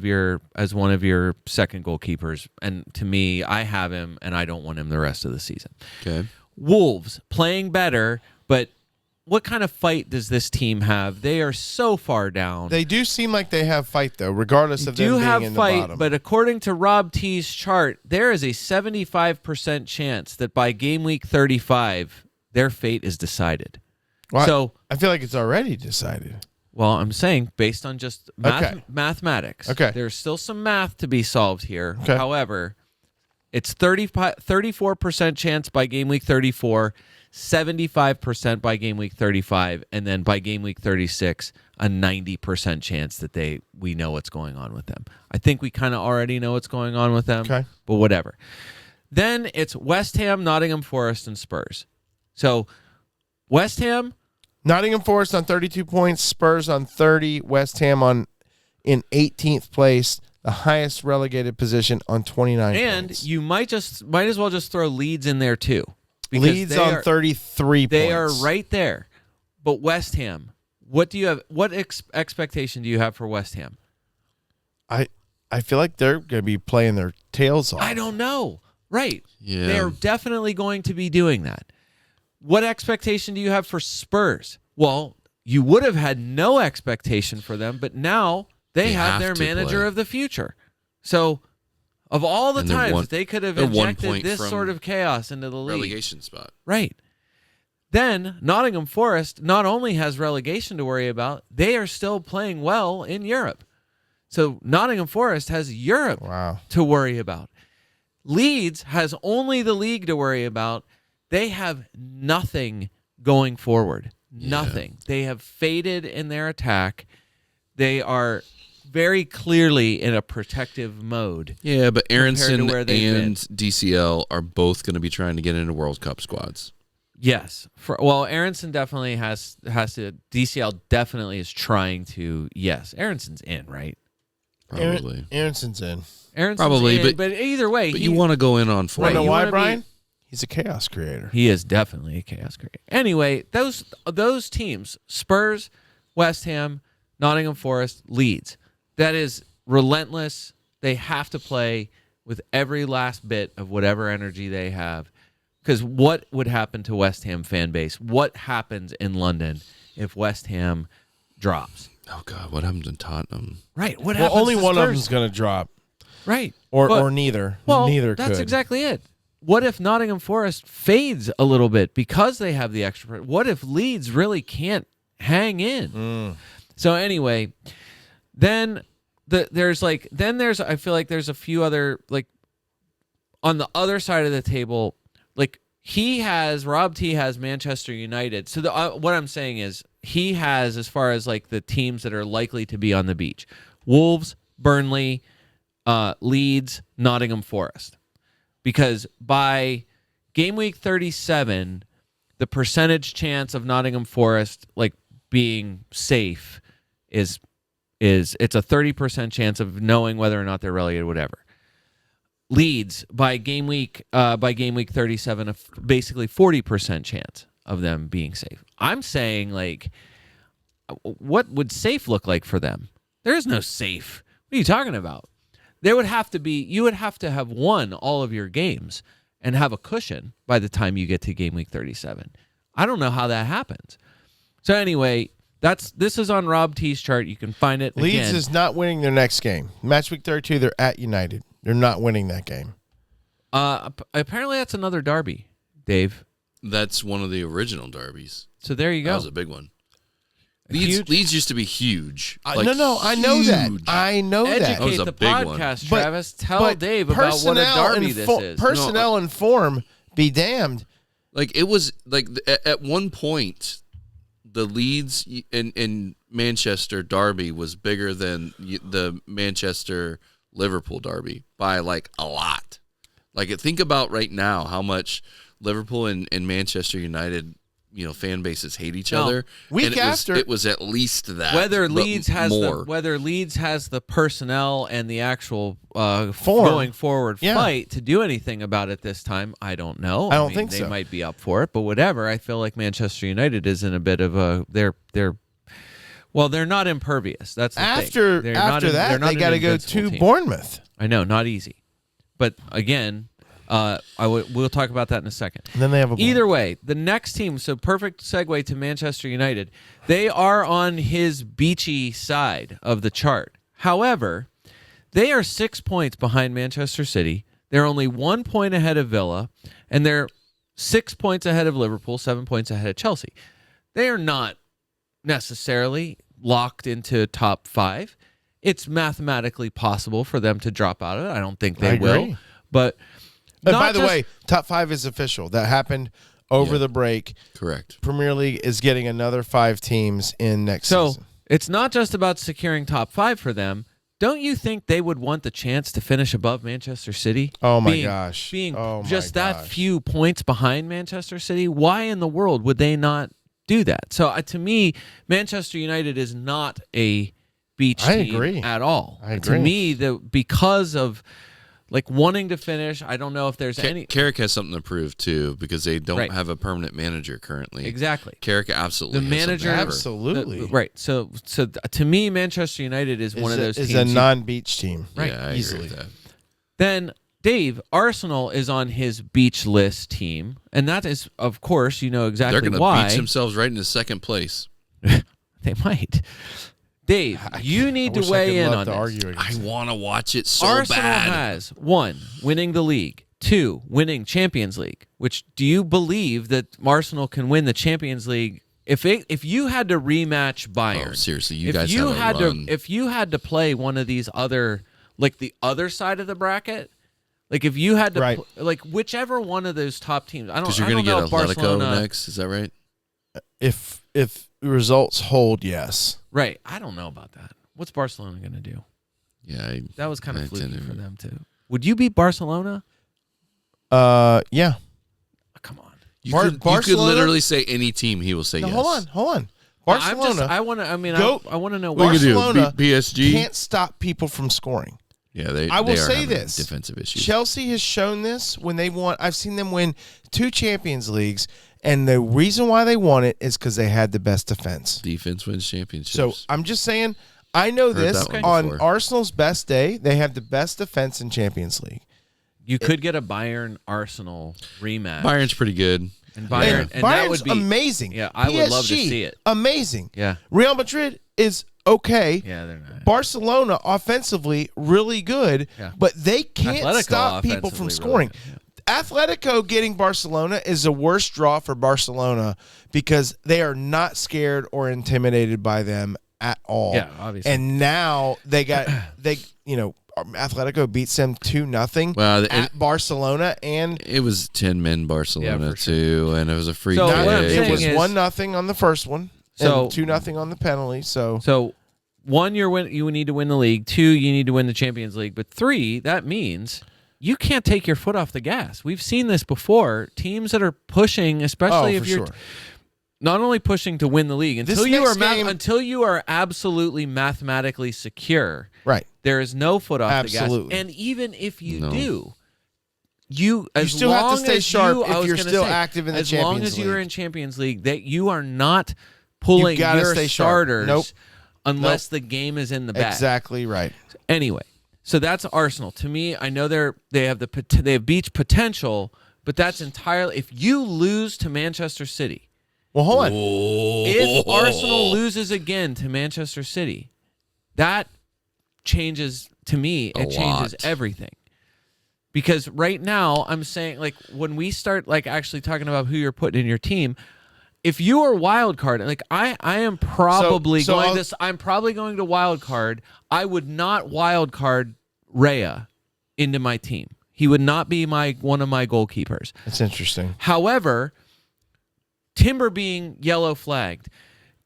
of your second goalkeepers. And to me, I have him, and I don't want him the rest of the season. Okay. Wolves playing better, but what kind of fight does this team have? They are so far down. They do seem like they have fight, though, regardless of them do being have in the fight, bottom. but according to Rob T's chart, there is a 75% chance that by game week 35, their fate is decided. Well, So, I feel like it's already decided. well, I'm saying based on just mathematics. Okay. There's still some math to be solved here. Okay. However, it's 34% chance by game week 34, 75% by game week 35, and then by game week 36, a 90% chance that we know what's going on with them. I think we kind of already know what's going on with them, Okay. but whatever. Then it's West Ham, Nottingham Forest, and Spurs. So West Ham, Nottingham Forest on 32 points, Spurs on 30, West Ham in 18th place, the highest relegated position on 29 and points. you might as well just throw Leeds in there too. Because Leeds they on are, 33 They points. are right there. But West Ham, what do you have? What expectation do you have for West Ham? I feel like they're going to be playing their tails off. I don't know. Right. Yeah. They're definitely going to be doing that. What expectation do you have for Spurs? Well, you would have had no expectation for them, but now they have their to manager play. of the future. So, of all the And they're times one- that they could have they're 1 injected point this from sort of chaos into the league. Relegation spot. Right. Then Nottingham Forest not only has relegation to worry about, they are still playing well in Europe. So Nottingham Forest has Europe Wow. to worry about. Leeds has only the league to worry about. They have nothing going forward. Nothing. They have faded in their attack. They are very clearly in a protective mode. Yeah, but Aronson where they've and DCL are both going to be trying to get into World Cup squads. Yes. Aronson definitely has to. DCL definitely is trying to. Yes, Aronson's in, right? Probably. Aronson's in. Aronson's Probably, in, but either way, But you want to go in on Right, form. You know you why, wanna be- Brian? He's a chaos creator. he is definitely a chaos creator. Anyway, those teams: Spurs, West Ham, Nottingham Forest, Leeds. That is relentless. They have to play with every last bit of whatever energy they have. Because what would happen to West Ham fan base? What happens in London if West Ham drops? Oh, God. What happened to Tottenham? Right. What Well, happens only to one of Spurs? them's going to drop, Right. or But- or neither. Well, neither that's could. exactly it. What if Nottingham Forest fades a little bit because they have the extra? What if Leeds really can't hang in? So anyway, then there's I feel like there's a few other, like, on the other side of the table, like Rob T has Manchester United. So what I'm saying is he has, as far as like the teams that are likely to be on the beach, Wolves, Burnley, Leeds, Nottingham Forest. Because by game week 37, the percentage chance of Nottingham Forest like being safe is it's a 30% chance of knowing whether or not they're relegated, whatever. Leeds by game week 37, basically 40% chance of them being safe. I'm saying, like, what would safe look like for them? There is no safe. What are you talking about? You would have to have won all of your games and have a cushion by the time you get to game week 37. I don't know how that happens. So anyway, this is on Rob T's chart. You can find it. Leeds again. is not winning their next game. Match week 32, they're at United. They're not winning that game. Apparently that's another derby, Dave. That's one of the original derbies. So there you go. That was a big one. Huge. Leeds used to be huge. No, I know that. huge. I know that. That was Educate a the big one. podcast, But- Travis. Tell but Dave about what a derby this is. Personnel and form be damned. Like, it was like at one point the Leeds and Manchester derby was bigger than the Manchester Liverpool derby by like a lot. Like think about right now how much Liverpool and Manchester United, fan bases hate each other. Week after it was at least that. Whether Leeds has more. whether Leeds has the personnel and the actual Form. going forward fight to do anything about it this time, I don't know. I don't think they so. might be up for it, but whatever. I feel like Manchester United is in a bit of a they're not impervious. That's the after thing. they got to go to Bournemouth. I know, not easy, but again. We'll talk about that in a second. And then they have Either way, the next team, so perfect segue to Manchester United. They are on his beachy side of the chart. However, they are 6 points behind Manchester City. They're only 1 point ahead of Villa, and they're 6 points ahead of Liverpool, 7 points ahead of Chelsea. They are not necessarily locked into top 5. It's mathematically possible for them to drop out of it. I don't think they will. But by the way, top 5 is official. That happened over the break. Correct. Premier League is getting another 5 teams in next season. So it's not just about securing top 5 for them. Don't you think they would want the chance to finish above Manchester City? Oh, my gosh. Being Oh my just that gosh. few points behind Manchester City, why in the world would they not do that? So to me, Manchester United is not a beach team at all. I agree. To me, because of wanting to finish, I don't know if there's any. Carrick has something to prove too because they don't have a permanent manager currently. Exactly. Carrick absolutely. The manager, absolutely. Right. So to me, Manchester United is one of those teams. Is a non-beach team. Right. Yeah, I easily. agree with that. Then Dave, Arsenal is on his beach list team, and that is, of course, exactly They're going why. to beach themselves right into second place. They might. Dave, you need to weigh in on this. I want to watch it so Arsenal bad. has 1, winning the league, 2, winning Champions League. Which do you believe that Arsenal can win the Champions League if you had to rematch Bayern? Oh, seriously, you guys have a run. If you had to play one of these other, the other side of the bracket, if you had to, whichever one of those top teams, because you're going to get Atletico next. Is that right? If results hold, yes. Right. I don't know about that. What's Barcelona going to do? Yeah. That was kind of fluky for them, too. Would you beat Barcelona? Yeah. Oh, come on. You could literally say any team, he will say yes. Hold on. Barcelona. I want to know. What are you going to do? Barcelona Beat PSG? can't stop people from scoring. Yeah, they I will are say having this. defensive issues. Chelsea has shown this when they won. I've seen them win 2 Champions Leagues, and the reason why they won it is because they had the best defense. Defense wins championships. So I'm just saying, I know this. On before. Arsenal's best day, they have the best defense in Champions League. You could get a Bayern Arsenal rematch. Bayern's pretty good. And Bayern, Bayern's that would be amazing. Yeah, I would love to see it. Amazing. Yeah. Real Madrid is okay. Yeah, they're not. Barcelona offensively really good, but they can't Atletico stop people from offensively scoring. really Atletico getting Barcelona is the worst draw for Barcelona because they are not scared or intimidated by them at all. Yeah, obviously. And now Atletico beats them 2-0 at Barcelona, and it was 10 men Barcelona Yeah, for sure. too, and it was a free So kick. what I'm saying it was is- 1-0 on the first one, So- and 2-0 on the penalty. So 1, you need to win the league. 2, you need to win the Champions League. But 3, that means you can't take your foot off the gas. We've seen this before. Teams that are pushing, especially if you're not only pushing to win the league until you are absolutely mathematically secure. Right. There is no foot off the gas. Absolutely. And even if you do, you still have to stay sharp if you're still active in the Champions League. As long as you're in Champions League, that you are not pulling gotta your stay sharp. starters unless the game is in the bag. Exactly right. Anyway, so that's Arsenal. To me, I know they have beach potential, but that's entirely if you lose to Manchester City. Well, hold on. If Arsenal loses again to Manchester City, that changes to me. It changes everything. Because right now, I'm saying, when we start, actually talking about who you're putting in your team, if you are wild card, I am probably I'm probably going to wild card. I would not wild card Raya into my team. He would not be one of my goalkeepers. That's interesting. However, Timber being yellow flagged,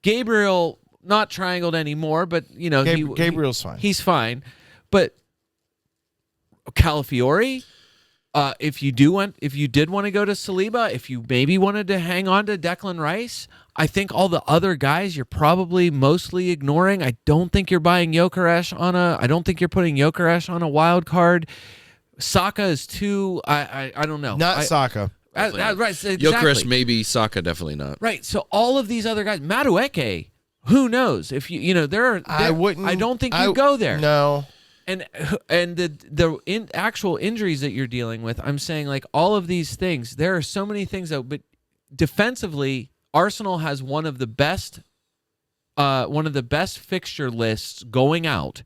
Gabriel not triangled anymore, but Gabriel's fine. He's fine. But Calafiore, if you did want to go to Saliba, if you maybe wanted to hang on to Declan Rice, I think all the other guys you're probably mostly ignoring. I don't think you're buying Gyökeres I don't think you're putting Gyökeres on a wild card. Saka is too. I don't know. Not Saka. Right, exactly. Gyökeres maybe, Saka definitely not. Right. So all of these other guys, Madueke, who knows? If I don't think you go there. No. And the actual injuries that you're dealing with, I'm saying like all of these things. There are so many things though, but defensively, Arsenal has one of the best fixture lists going out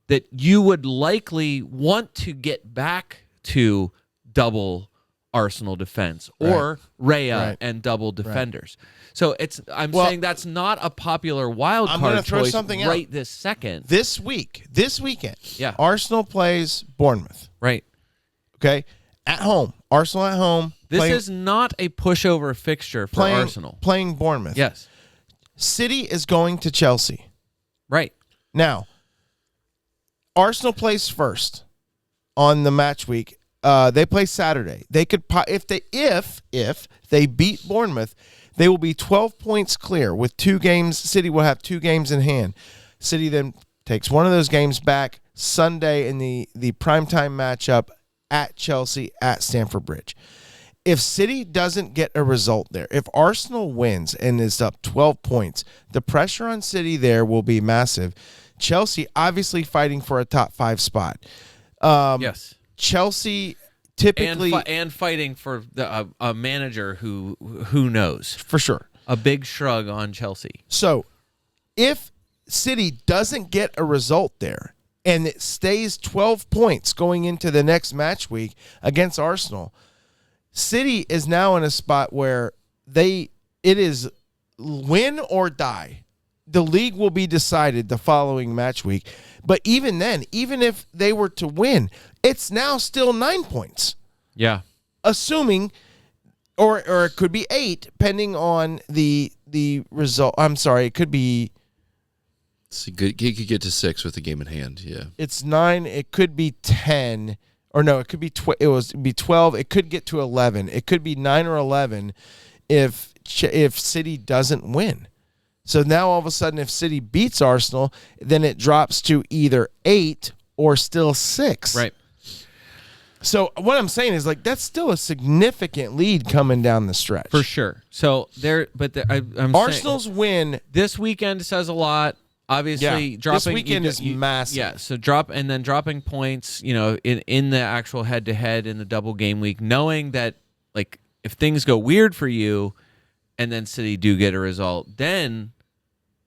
that you would likely want to get back to double Arsenal defense or Raya and double defenders. So I'm saying that's not a popular wild card choice right this second. This weekend, yeah. Arsenal plays Bournemouth. Right. Okay? At home. Arsenal at home. This is not a pushover fixture for Arsenal. Playing Bournemouth. Yes. City is going to Chelsea. Right. Now, Arsenal plays first on the match week. They play Saturday. They could if they beat Bournemouth, they will be 12 points clear with 2 games. City will have 2 games in hand. City then takes one of those games back Sunday in the primetime matchup at Chelsea at Stamford Bridge. If City doesn't get a result there, if Arsenal wins and is up 12 points, the pressure on City there will be massive. Chelsea obviously fighting for a top 5 spot. Yes. Chelsea typically and fighting for a manager who knows for sure. A big shrug on Chelsea. So, if City doesn't get a result there and it stays 12 points going into the next match week against Arsenal, City is now in a spot where it is win or die. The league will be decided the following match week. But even then, even if they were to win, it's now still 9 points. Yeah. Assuming, or it could be 8, depending on the result. I'm sorry, it could be. He could get to 6 with the game in hand. Yeah. It's 9. It could be 10. Or no, it could be it'd be 12. It could get to 11. It could be 9 or 11 if City doesn't win. So now all of a sudden, if City beats Arsenal, then it drops to either 8 or still 6. Right. So what I'm saying is that's still a significant lead coming down the stretch. For sure. So I'm Arsenal's saying, win this weekend says a lot. Obviously, dropping this weekend is massive. Yeah, so dropping points, in the actual head-to-head in the double game week, knowing that if things go weird for you, and then City do get a result, then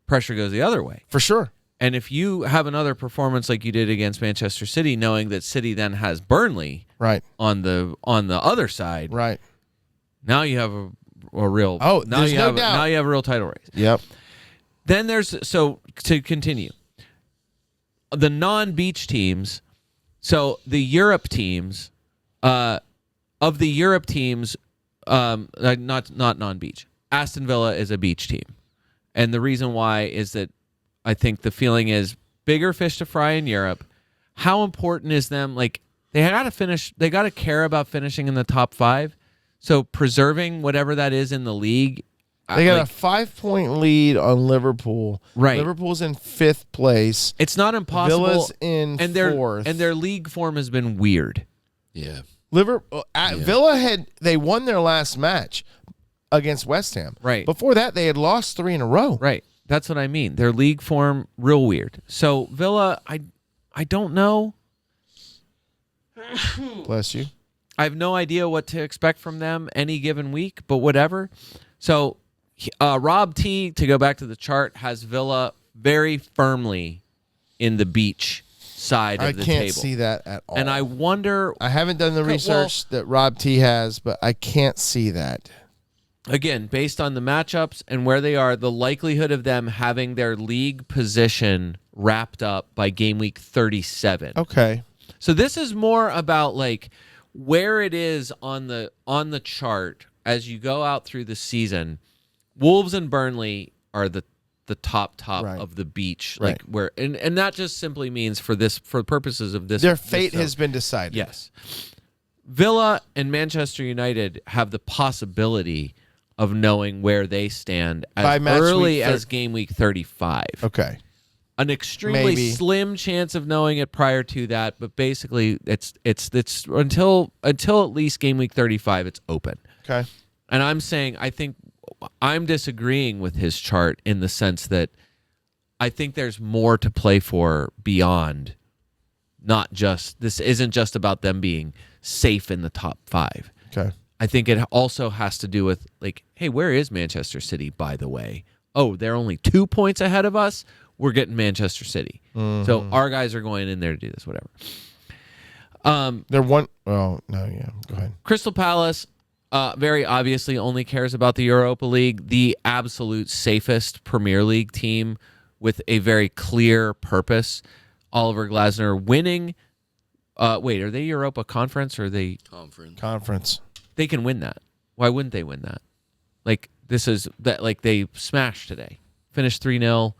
pressure goes the other way. For sure. And if you have another performance like you did against Manchester City, knowing that City then has Burnley on the other side, right? Now you have a real now you have a real title race. Yep. Then to continue, the non-beach teams. So the Europe teams, not non-beach. Aston Villa is a beach team, and the reason why is that I think the feeling is bigger fish to fry in Europe. How important is them? They got to finish. They got to care about finishing in the top 5. So preserving whatever that is in the league. They got a 5-point lead on Liverpool. Right. Liverpool's in 5th place. It's not impossible. Villa's in 4th. And their league form has been weird. Yeah. Villa they won their last match against West Ham. Right. Before that, they had lost 3 in a row. Right. That's what I mean. Their league form, real weird. So Villa, I don't know. Bless you. I have no idea what to expect from them any given week, but whatever. So Rob T, to go back to the chart, has Villa very firmly in the beach side of the table. I can't see that at all. And I wonder... I haven't done the research that Rob T has, but I can't see that. Again, based on the matchups and where they are, the likelihood of them having their league position wrapped up by game week 37. Okay. So this is more about where it is on the chart as you go out through the season. Wolves and Burnley are the top Right. of the beach, Right. like where, and that just simply means for purposes of this, Their fate has been decided. Yes. Villa and Manchester United have the possibility of knowing where they stand By as match early week as game week 35. Okay. An extremely Maybe. slim chance of knowing it prior to that, but basically it's until at least game week 35 it's open. Okay. And I'm saying I think I'm disagreeing with his chart in the sense that I think there's more to play for beyond not just this isn't just about them being safe in the top 5. Okay. I think it also has to do with like, hey, where is Manchester City, by the way? Oh, they're only 2 points ahead of us. We're getting Manchester City. So our guys are going in there to do this, whatever. They're one. Oh, no, yeah. Go ahead. Crystal Palace very obviously only cares about the Europa League, the absolute safest Premier League team with a very clear purpose. Oliver Glasner winning. Wait, are they Europa Conference or are they Conference? They can win that. Why wouldn't they win that? Like this is that like they smashed today. Finished 3-0.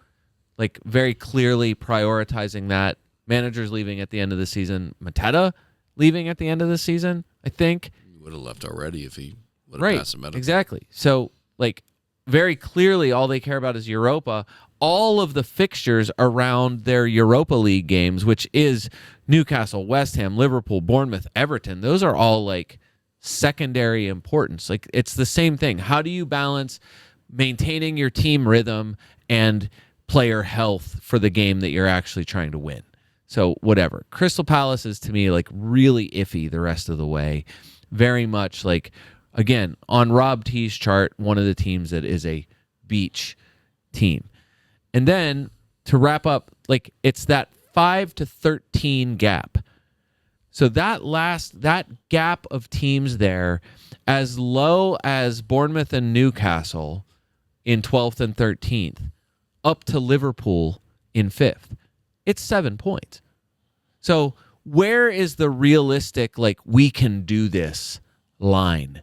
Like very clearly prioritizing that. Managers leaving at the end of the season. Mateta leaving at the end of the season, I think. He would have left already if he would have passed the medical. Exactly. So like very clearly all they care about is Europa. All of the fixtures around their Europa League games, which is Newcastle, West Ham, Liverpool, Bournemouth, Everton, those are all like secondary importance. Like it's the same thing. How do you balance maintaining your team rhythm and player health for the game that you're actually trying to win? So whatever. Crystal Palace is to me like really iffy the rest of the way. Very much like, again, on Rob T's chart, one of the teams that is a beach team. And then to wrap up, like it's that 5 to 13 gap. So that gap of teams there, as low as Bournemouth and Newcastle in 12th and 13th, up to Liverpool in 5th. It's 7 points. So where is the realistic, like, we can do this line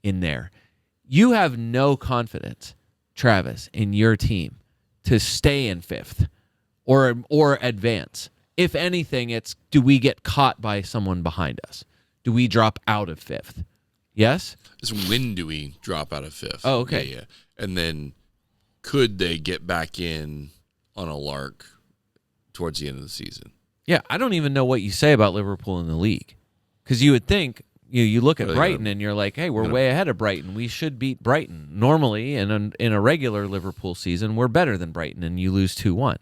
in there? You have no confidence, Travis, in your team to stay in 5th or advance. If anything, it's do we get caught by someone behind us? Do we drop out of 5th? Yes? It's when do we drop out of 5th? Oh, okay. Yeah. And then could they get back in on a lark towards the end of the season? Yeah, I don't even know what you say about Liverpool in the league. Because you would think, you look at Brighton and you're like, hey, we're way ahead of Brighton. We should beat Brighton. Normally, in a regular Liverpool season, we're better than Brighton, and you lose 2-1.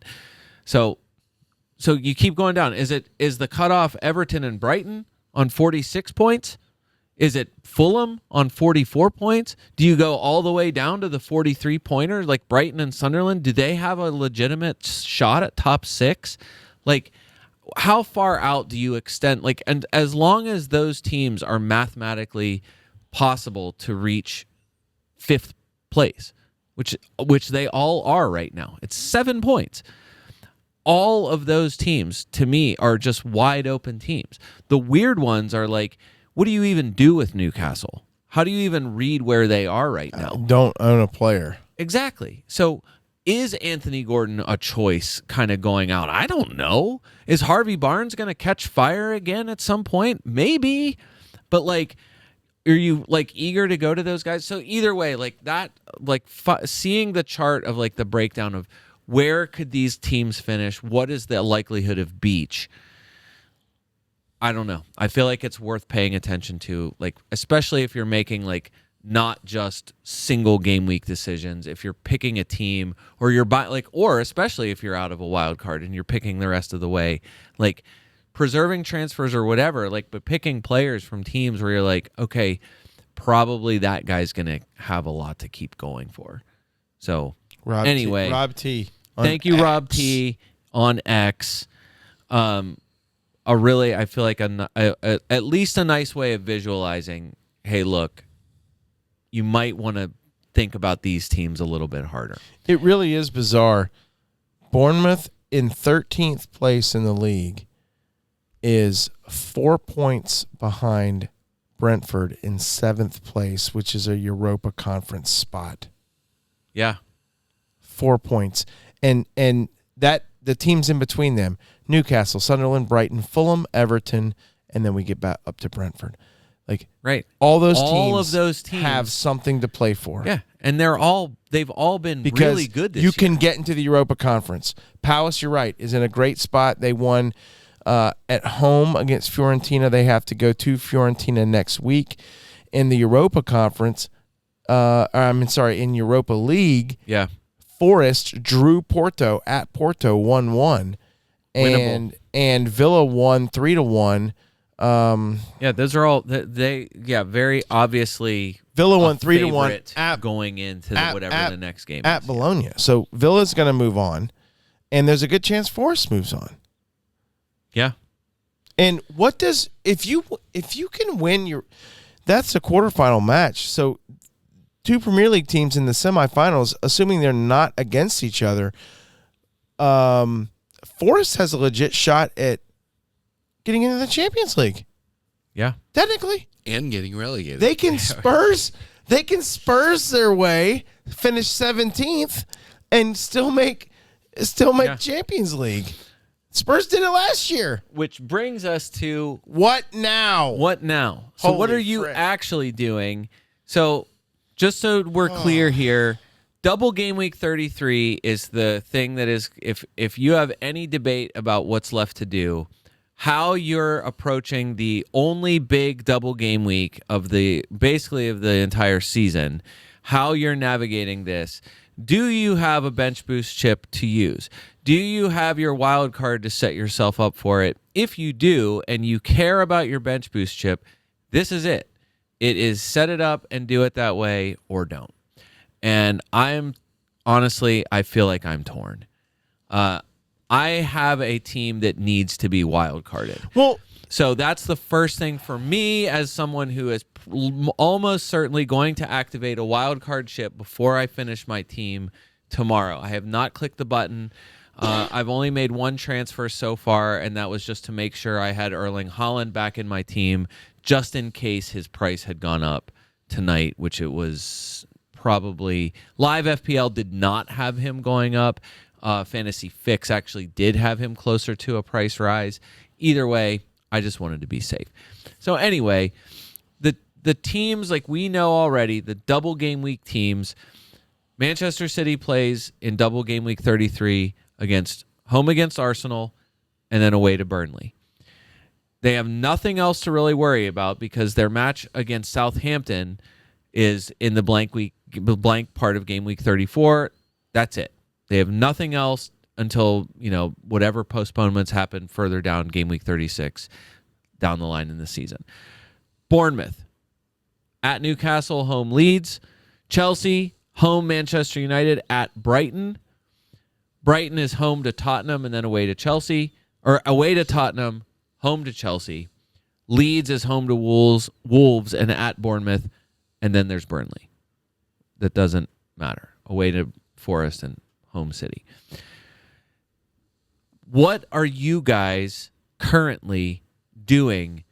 So you keep going down. Is the cutoff Everton and Brighton on 46 points? Is it Fulham on 44 points? Do you go all the way down to the 43-pointers like Brighton and Sunderland? Do they have a legitimate shot at top 6? Like, how far out do you extend? Like, and as long as those teams are mathematically possible to reach 5th place, which they all are right now, it's 7 points. All of those teams, to me, are just wide open teams. The weird ones are like, what do you even do with Newcastle? How do you even read where they are right now? Don't own a player. Exactly. So is Anthony Gordon a choice kind of going out? I don't know. Is Harvey Barnes going to catch fire again at some point? Maybe. But like, are you like eager to go to those guys? So either way, like that, like seeing the chart of like the breakdown of where could these teams finish? What is the likelihood of beach? I don't know. I feel like it's worth paying attention to, like, especially if you're making like not just single game week decisions. If you're picking a team or you're or especially if you're out of a wild card and you're picking the rest of the way, like preserving transfers or whatever, like, but picking players from teams where you're like, okay, probably that guy's going to have a lot to keep going for. So Rob T. Thank you, Rob T. on X. I feel like at least a nice way of visualizing, hey, look, you might want to think about these teams a little bit harder. It really is bizarre. Bournemouth in 13th place in the league is 4 points behind Brentford in 7th place, which is a Europa Conference spot. Yeah. 4 points, and that the teams in between them: Newcastle, Sunderland, Brighton, Fulham, Everton, and then we get back up to Brentford. Like right, all of those teams have something to play for. Yeah, and they've all been Because really good this year. you can get into the Europa Conference. Palace, you're right, is in a great spot. They won at home against Fiorentina. They have to go to Fiorentina next week. In the Europa Conference, in Europa League, yeah, Forest drew Porto at Porto 1-1, and Villa won 3-1. Yeah, those are all very obviously Villa won 3-1 at going into the next game at is. Bologna. So Villa's going to move on, and there's a good chance Forest moves on. Yeah. And what does if you can win that's a quarterfinal match. So two Premier League teams in the semifinals, assuming they're not against each other, Forest has a legit shot at getting into the Champions League. Yeah. Technically. And getting relegated. They can Spurs their way, finish 17th, and still make Champions League. Spurs did it last year. Which brings us to what now? So what Holy are you frick. actually doing? So just so we're clear here, double game week 33 is the thing that is, if you have any debate about what's left to do, how you're approaching the only big double game week of the entire season, how you're navigating this. Do you have a bench boost chip to use? Do you have your wild card to set yourself up for it? If you do, and you care about your bench boost chip, this is it. It is set it up and do it that way, or don't. And I feel like I'm torn. I have a team that needs to be wild carded. Well, so that's the first thing for me as someone who is almost certainly going to activate a wild card chip before I finish my team tomorrow. I have not clicked the button. I've only made one transfer so far, and that was just to make sure I had Erling Haaland back in my team, just in case his price had gone up tonight, which it was probably. Live FPL did not have him going up. Fantasy Fix actually did have him closer to a price rise. Either way, I just wanted to be safe. So anyway, the teams, like we know already, the double game week teams, Manchester City plays in double game week 33 home against Arsenal and then away to Burnley. They have nothing else to really worry about because their match against Southampton is in the blank part of game week 34. That's it. They have nothing else until, whatever postponements happen further down game week 36 down the line in the season. Bournemouth at Newcastle, home Leeds. Chelsea, home Manchester United at Brighton. Brighton is home to Tottenham and then away to Chelsea. Or away to Tottenham, home to Chelsea. Leeds is home to Wolves and at Bournemouth. And then there's Burnley. That doesn't matter. Away to Forest and home City. What are you guys currently doing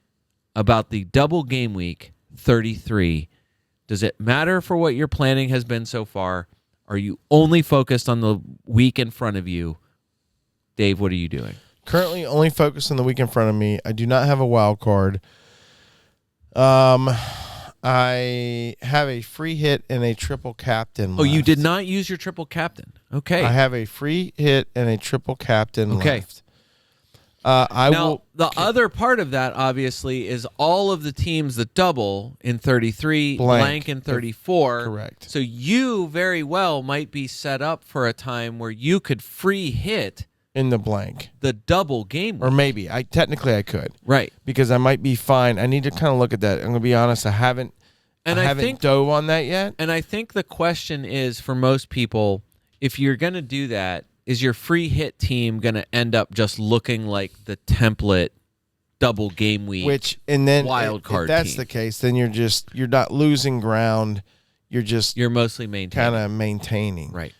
about the double game week 33? Does it matter for what your planning has been so far? Are you only focused on the week in front of you? Dave, what are you doing? Currently only focused on the week in front of me. I do not have a wild card. I have a free hit and a triple captain left. Oh, you did not use your triple captain. Okay. I have a free hit and a triple captain left. The other part of that, obviously, is all of the teams that double in 33, blank in 34. Correct. So you very well might be set up for a time where you could free hit in the blank the double game week. Or maybe. I could. Right. Because I might be fine. I need to kind of look at that. I'm going to be honest, I haven't dove on that yet. And I think the question is, for most people, if you're going to do that, is your free hit team going to end up just looking like the template double game week wild card if that's team? the case, then you're not losing ground. You're mostly maintaining. Kind of maintaining. Right.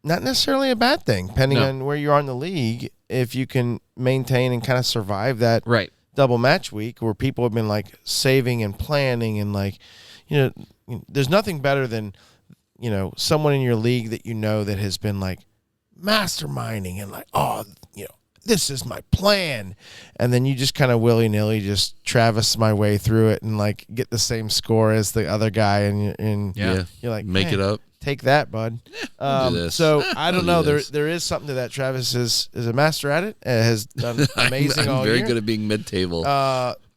Not necessarily a bad thing, depending on where you are in the league. If you can maintain and kind of survive that double match week where people have been like saving and planning and like, there's nothing better than someone in your league that that has been like masterminding and like, oh, this is my plan, and then you just kind of willy-nilly just Travis my way through it and like get the same score as the other guy, and you're like, make it up. Take that, bud. Do this. So I don't know. this. There is something to that. Travis is a master at it. Has done amazing I'm all very year. good at being mid-table.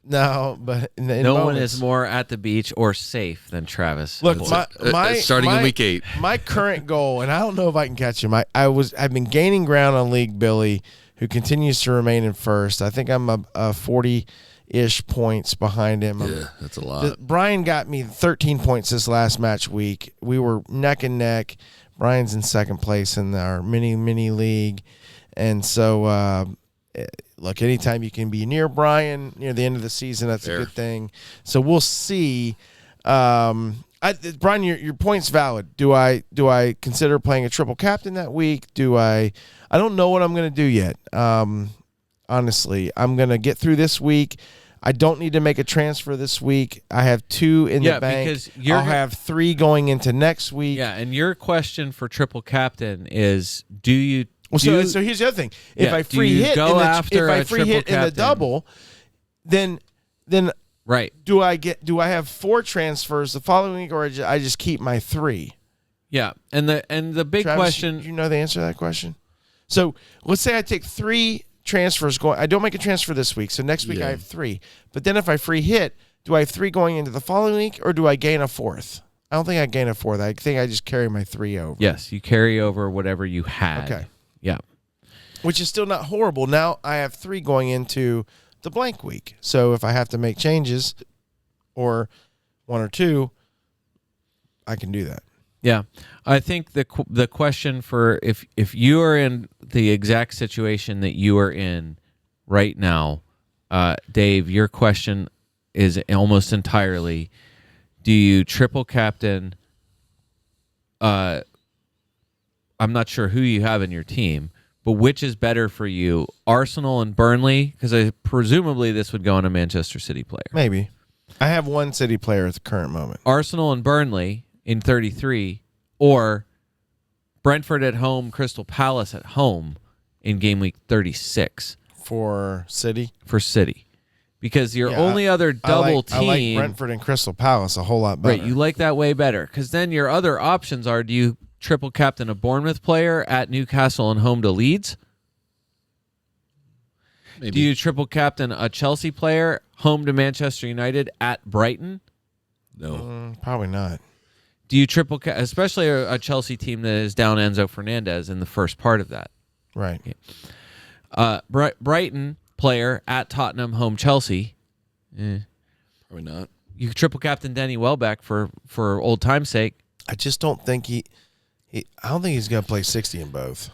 No, but in no moments, one is more at the beach or safe than Travis. Look, my starting in week 8. My current goal, and I don't know if I can catch him. I've been gaining ground on League Billy, who continues to remain in first. I think I'm a 40-ish points behind him. Yeah, that's a lot. Brian got me 13 points this last match week. We were neck and neck. Brian's in second place in our mini league, and so look, anytime you can be near Brian near the end of the season, that's a good thing. So we'll see. Brian, your point's valid. Do I consider playing a triple captain that week? I don't know what I'm going to do yet. Honestly, I'm going to get through this week. I don't need to make a transfer this week. I have 2 in the bank. Because I'll have 3 going into next week. Yeah, and your question for triple captain is, do you? So here's the other thing. If I free hit in the double, then right. Do I have 4 transfers the following week, or I just keep my 3? Yeah, and the big Travis, question. You know the answer to that question. So let's say I take 3 transfers going. I don't make a transfer this week, so next week I have 3. But then if I free hit, do I have 3 going into the following week, or do I gain a 4th? I don't think I gain a 4th. I think I just carry my 3 over. Yes, you carry over whatever you had. Okay. Yeah. Which is still not horrible. Now I have 3 going into the blank week. So if I have to make changes, or 1 or 2, I can do that. Yeah, I think the question for if you are in the exact situation that you are in right now, Dave, your question is almost entirely: do you triple captain? I'm not sure who you have in your team, but which is better for you, Arsenal and Burnley? Because presumably this would go on a Manchester City player. Maybe. I have 1 City player at the current moment. Arsenal and Burnley in 33, or Brentford at home, Crystal Palace at home in game week 36 for City. Because your only other double team. I like Brentford and Crystal Palace a whole lot better. Right, you like that way better. Because then your other options are: do you triple captain a Bournemouth player at Newcastle and home to Leeds? Maybe. Do you triple captain a Chelsea player home to Manchester United at Brighton? No. Probably not. Do you triple especially a Chelsea team that is down Enzo Fernandez in the first part of that? Right. Brighton player at Tottenham home Chelsea. Probably not. You triple captain Denny Welbeck for old time's sake. I just don't think I don't think he's going to play 60 in both.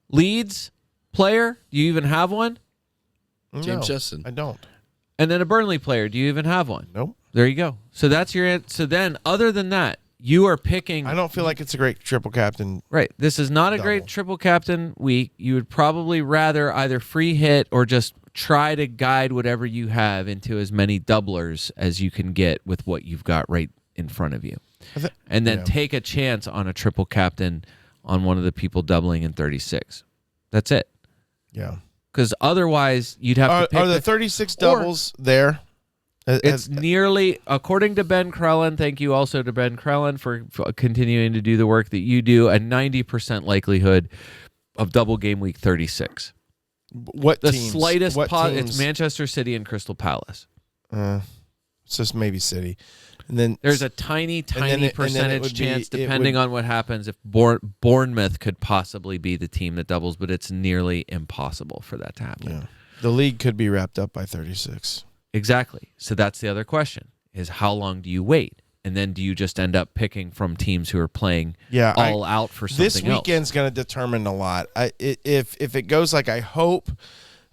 Leeds player, do you even have one? James No, Justin. I don't. And then a Burnley player, do you even have one? Nope. There you go. So that's your answer. So then, other than that, you are picking. I don't feel like it's a great triple captain. Right. This is not a great Double. triple captain week. You would probably rather either free hit or just try to guide whatever you have into as many doublers as you can get with what you've got right in front of you. And then take a chance on a triple captain on one of the people doubling in 36. That's it. Yeah. Because otherwise, you'd have to pick. Are the 36 doubles there? It's nearly, according to Ben Krellen, thank you also to Ben Krellen for continuing to do the work that you do, a 90% likelihood of double game week 36. What The teams? slightest What teams? it's Manchester City and Crystal Palace. It's just maybe City. And then There's a tiny it percentage would chance, be- depending on what happens, if Bournemouth could possibly be the team that doubles, but it's nearly impossible for that to happen. Yeah. The league could be wrapped up by 36. Exactly. So that's the other question, is how long do you wait? And then do you just end up picking from teams who are playing all out for something this else? This weekend's going to determine a lot. If it goes like I hope,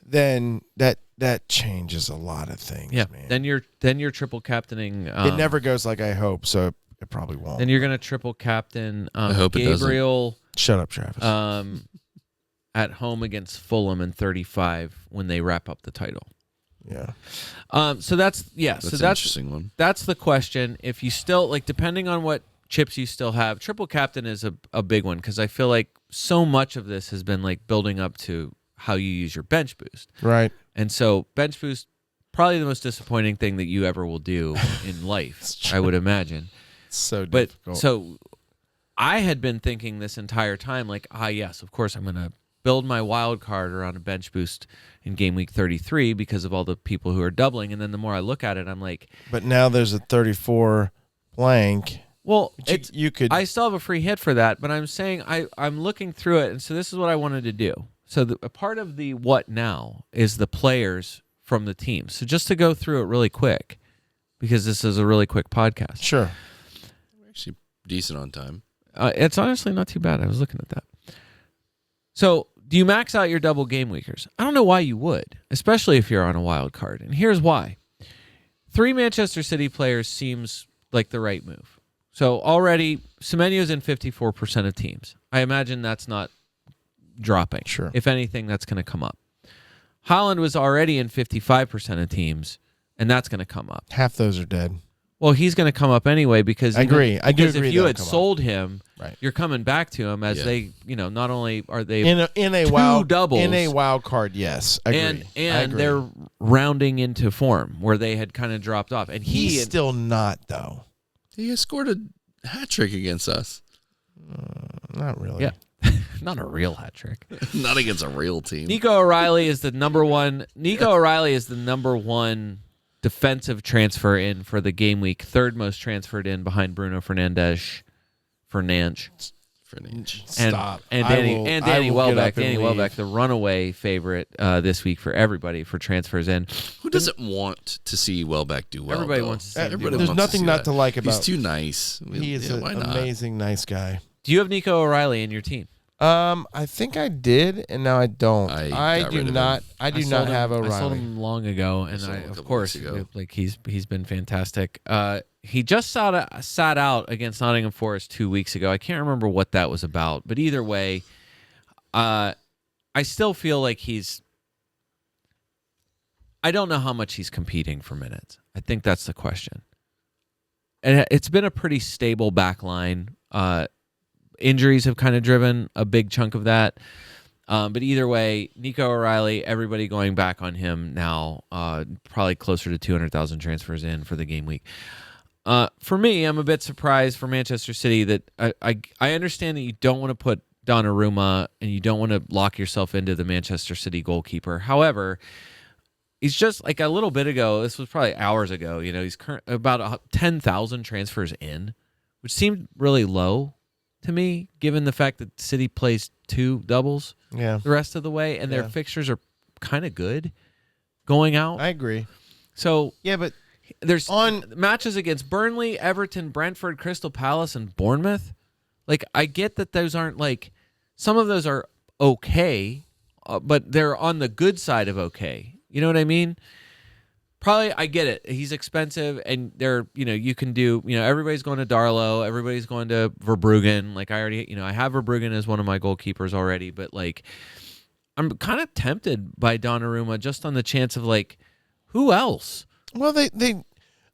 then that changes a lot of things. Yeah. Man. Then you're triple captaining. It never goes like I hope, so it probably won't. Then you're going to triple captain I hope Gabriel. Shut up, Travis. At home against Fulham in 35 when they wrap up the title. Yeah. So that's an interesting one. That's the question. If you still depending on what chips you still have. Triple captain is a big one because I feel like so much of this has been like building up to how you use your bench boost. Right. And so bench boost, probably the most disappointing thing that you ever will do in life, I would imagine. It's so But difficult. so I had been thinking this entire time, like, yes, of course I'm going to build my wild card around a bench boost in game week 33 because of all the people who are doubling. And then the more I look at it, I'm like, But now there's a 34 blank. well, You could. I still have a free hit for that, but I'm saying I'm looking through it, and so this is what I wanted to do. So a part of the what now is the players from the team. So just to go through it really quick, because this is a really quick podcast. Sure. Actually, decent on time. It's honestly not too bad. I was looking at that. So do you max out your double game weekers? I don't know why you would, especially if you're on a wild card. And here's why. 3 Manchester City players seems like the right move. So already, Semenyo's in 54% of teams. I imagine that's not dropping. Sure. If anything, that's going to come up. Haaland was already in 55% of teams, and that's going to come up. Half those are dead. Well, he's going to come up anyway because I agree. I do because agree if you that'll had come up. sold him, Right. you're coming back to him as they, not only are they In a two wild doubles in a wild card, yes. I agree. I and agree. they're rounding into form where they had kind of dropped off, and He's still not though. He has scored a hat trick against us. Not really. Yeah. Not a real hat trick. Not against a real team. Nico O'Reilly is the number one. Nico O'Reilly is the number one defensive transfer in for the game week, third most transferred in behind Bruno Fernandes. Stop. And I Danny will- and I Danny will get Welbeck. up and Danny leave. Welbeck, the runaway favorite this week for everybody for transfers in. Who doesn't want to see Welbeck do well? Everybody though? wants to see him do Everybody well. There's wants nothing see not that. to like about. He's too nice. He is why an not? amazing, nice guy. Do you have Nico O'Reilly in your team? I think I did, and now I don't. I got do rid of not. him. I do sold not him- have I sold O'Reilly. him long ago, and sold him a of couple course, weeks ago. like he's been fantastic. He just sat out against Nottingham Forest 2 weeks ago. I can't remember what that was about, but either way, I still feel like he's. I don't know how much he's competing for minutes. I think that's the question. And it's been a pretty stable back line. Injuries have kind of driven a big chunk of that. But either way, Nico O'Reilly, everybody going back on him now, probably closer to 200,000 transfers in for the game week. For me, I'm a bit surprised for Manchester City that I understand that you don't want to put Donnarumma and you don't want to lock yourself into the Manchester City goalkeeper. However, he's just like a little bit ago, this was probably hours ago, he's about 10,000 transfers in, which seemed really low to me, given the fact that City plays 2 doubles Yeah, the rest of the way, and their Yeah. fixtures are kind of good going out. I agree. So Yeah, but there's On- matches against Burnley, Everton, Brentford, Crystal Palace, and Bournemouth. Like, I get that those aren't like, some of those are okay, but they're on the good side of okay. You know what I mean? Probably, I get it. He's expensive, and they're, you can do, everybody's going to Darlow, everybody's going to Verbruggen. Like, I already, I have Verbruggen as one of my goalkeepers already, but like, I'm kind of tempted by Donnarumma just on the chance of like, who else? well, they They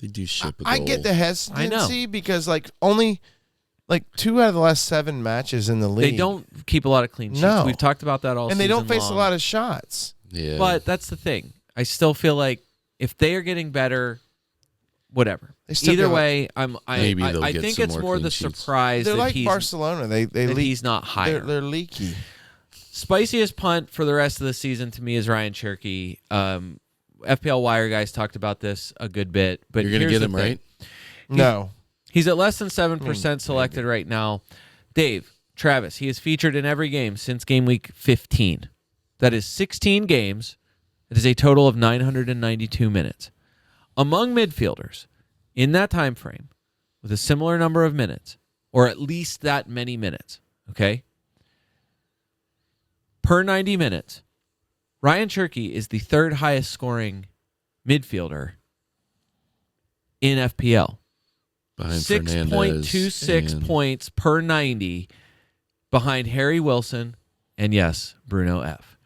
do ship a goal. I get the hesitancy I know. because only 2 out of the last 7 matches in the league. They don't keep a lot of clean sheets. No. We've talked about that all and they don't season face long. a lot of shots. Yeah. But that's the thing. I still feel like if they are getting better, whatever. They still Either got- way, Maybe they'll I get think some it's more more clean the sheets. surprise They're that like he's Barcelona. They that leak. he's not higher. They're leaky. Spiciest punt for the rest of the season to me is Ryan Cherky. FPL Wire guys talked about this a good bit, but You're gonna here's get the him thing. right. No. He's at less than 7% selected right now. Dave, Travis, he is featured in every game since game week 15. That is 16 games. It is a total of 992 minutes. Among midfielders in that time frame with a similar number of minutes, or at least that many minutes, okay? Per 90 minutes, Ryan Cherky is the 3rd highest scoring midfielder in FPL. Behind 6.26 and- points per 90 behind Harry Wilson and, yes, Bruno F.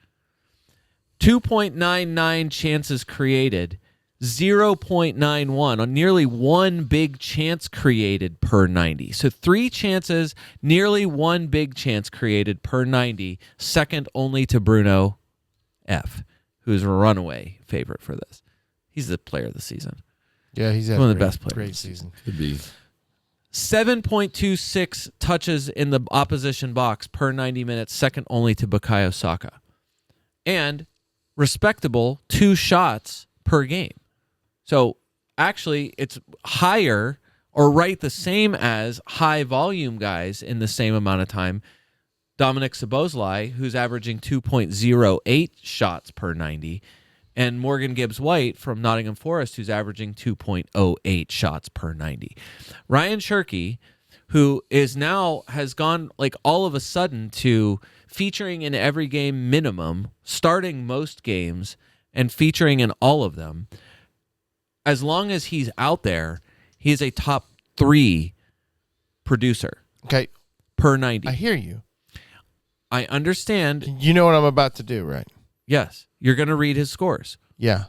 2.99 chances created, 0.91 on nearly one big chance created per 90. So 3 chances, nearly one big chance created per 90, second only to Bruno F., who's a runaway favorite for this. He's the player of the season. Yeah, he's had one of the best players. Great season. Could be. 7.26 touches in the opposition box per 90 minutes, second only to Bukayo Saka. And respectable 2 shots per game. So actually, it's higher or right the same as high volume guys in the same amount of time. Dominic Szoboszlai, who's averaging 2.08 shots per 90, and Morgan Gibbs-White from Nottingham Forest, who's averaging 2.08 shots per 90. Ryan Cherki, who has gone like all of a sudden to featuring in every game minimum, starting most games, and featuring in all of them. As long as he's out there, he is a top 3 producer. Okay. Per 90. I hear you. I understand. You know what I'm about to do, right? Yes. You're going to read his scores. Yeah.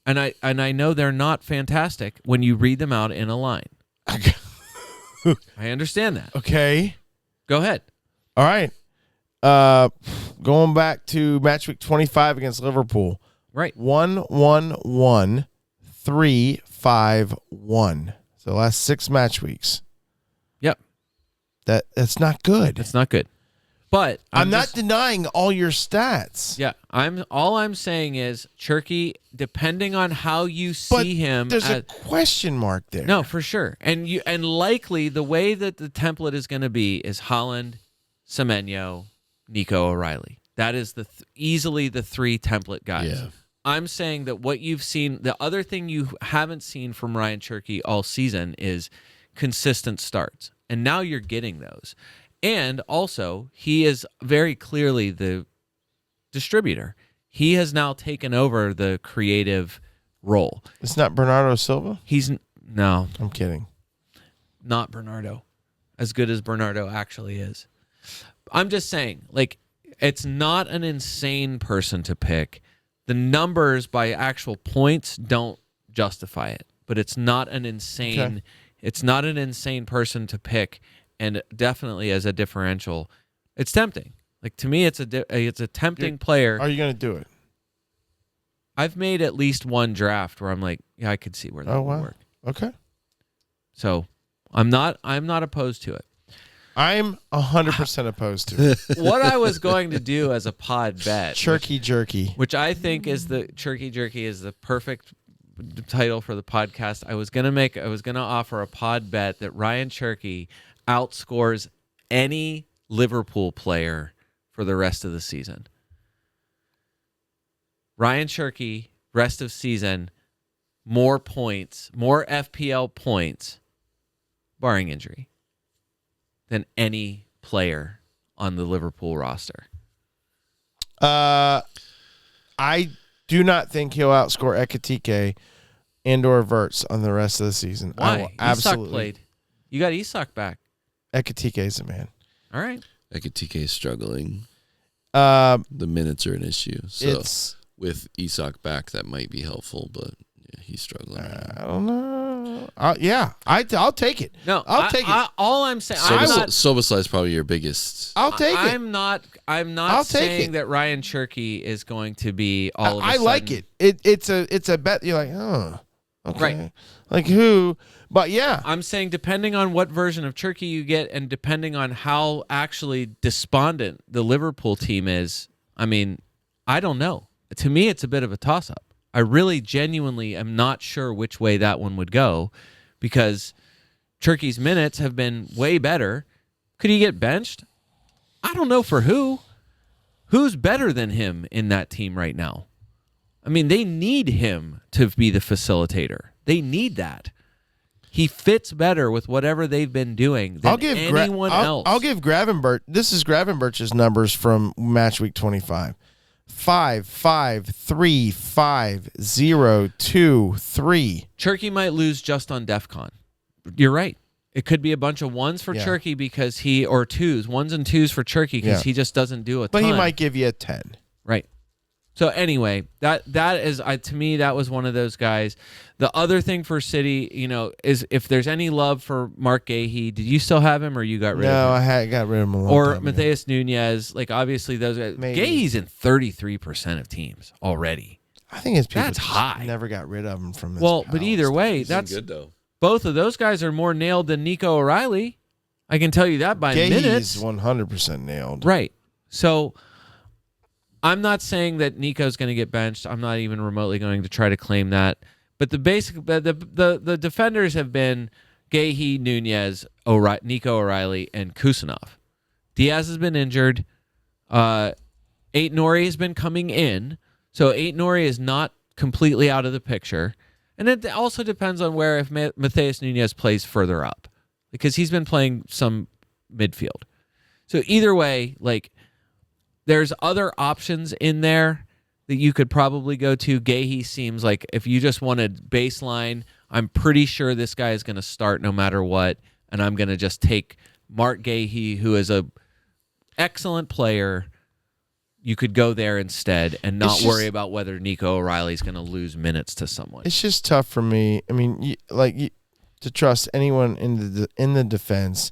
And I know they're not fantastic when you read them out in a line. I understand that. Okay. Go ahead. All right. Going back to match week 25 against Liverpool. Right. 1-1-1, 3-5-1. So last 6 match weeks. Yep. That's not good. It's not good. But I'm not denying all your stats. Yeah, all I'm saying is Cherki, depending on how you see him, there's a question mark there. No, for sure. And likely the way that the template is going to be is Haaland, Semenyo, Nico O'Reilly. That is easily the 3 template guys. Yeah. I'm saying that what you've seen, the other thing you haven't seen from Ryan Cherki all season is consistent starts. And now you're getting those. And also, he is very clearly the distributor. He has now taken over the creative role. It's not Bernardo Silva? No. I'm kidding. Not Bernardo. As good as Bernardo actually is. I'm just saying, like, it's not an insane person to pick. The numbers by actual points don't justify it. But it's not an insane person to pick. And definitely as a differential, it's tempting. Like, to me, it's a tempting player. Are you going to do it? I've made at least one draft where I'm like, yeah, I could see where that would work. Okay. So I'm not opposed to it. I'm 100% opposed to it. What I was going to do as a pod bet, Cherki Jerky, which I think is Cherki Jerky is the perfect title for the podcast. I was gonna offer a pod bet that Ryan Cherki outscores any Liverpool player for the rest of the season. Ryan Cherki, rest of season, more points, more FPL points, barring injury, than any player on the Liverpool roster. I do not think he'll outscore Ekitike and or Verts on the rest of the season. Why? Absolutely. Isak played. You got Isak back. Ekitike is a man. All right. Ekitike is struggling. The minutes are an issue. So with Isak back, that might be helpful, but yeah, he's struggling. I don't know. I'll take it. No, I'll take it. All I'm saying, Soboslai is probably your biggest. I'll take it. I'm not saying that Ryan Cherki is going to be all of a sudden. I like it. It's a bet. You're like, oh, okay. Right. Like who? But yeah. I'm saying depending on what version of Cherki you get and depending on how actually despondent the Liverpool team is, I mean, I don't know. To me, it's a bit of a toss-up. I really genuinely am not sure which way that one would go because Cherki's minutes have been way better. Could he get benched? I don't know for who. Who's better than him in that team right now? I mean, they need him to be the facilitator. They need that. He fits better with whatever they've been doing than anyone else. I'll give Gravenberch. This is Gravenberch's numbers from match week 25. 5, 5, 3, 5, 0, 2, 3. Cherki might lose just on DEFCON. You're right. It could be a bunch of ones for Cherki because or twos, ones and twos for Cherki because he just doesn't do a ton. But he might give you a 10. Right. So anyway, that is to me that was one of those guys. The other thing for City, is if there's any love for Mark Gahey, did you still have him or you got rid of him? No, I got rid of him a long or time ago. Matheus Nunez, like obviously those guys. Maybe. Gahey's in 33% of teams already. I think his people That's just high. never got rid of him from his Well, but pals. either way, He's been that's good though. both of those guys are more nailed than Nico O'Reilly. I can tell you that by minutes. Gahey's 100% nailed. Right. So I'm not saying that Nico's going to get benched. I'm not even remotely going to try to claim that. But the the defenders have been Gahey, Nunez, Nico O'Reilly, and Kusanov. Diaz has been injured. Eight Nori has been coming in. So Eight Nori is not completely out of the picture. And it also depends on where if Matheus Nunez plays further up. Because he's been playing some midfield. So either way, like, there's other options in there that you could probably go to. Gahey seems like if you just wanted baseline, I'm pretty sure this guy is going to start no matter what, and I'm going to just take Mark Gahey, who is a excellent player. You could go there instead and not worry about whether Nico O'Reilly is going to lose minutes to someone. It's just tough for me. I mean, to trust anyone in the defense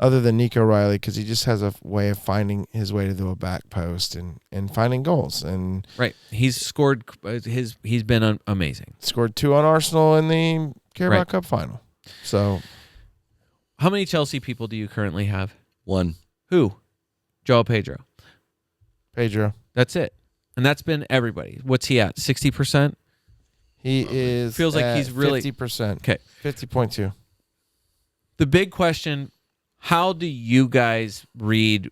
other than Nico O'Reilly, because he just has a way of finding his way to the back post and finding goals. And right, he's scored. He's been amazing. Scored 2 on Arsenal in the Carabao Cup final. So, how many Chelsea people do you currently have? 1. Who? João Pedro. Pedro. That's it, and that's been everybody. What's he at? 60%. He is. Feels like he's really 50%. Okay. 50.2. The big question. How do you guys read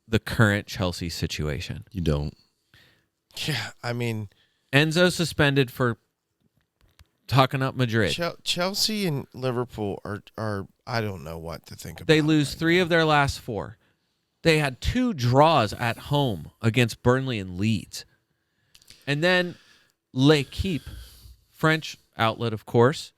the current Chelsea situation? You don't. Yeah, I mean, Enzo suspended for talking up Madrid. Chelsea and Liverpool are I don't know what to think about. They lose right 3 now. of their last 4. They had 2 draws at home against Burnley and Leeds. And then L'Equipe, French outlet, of course,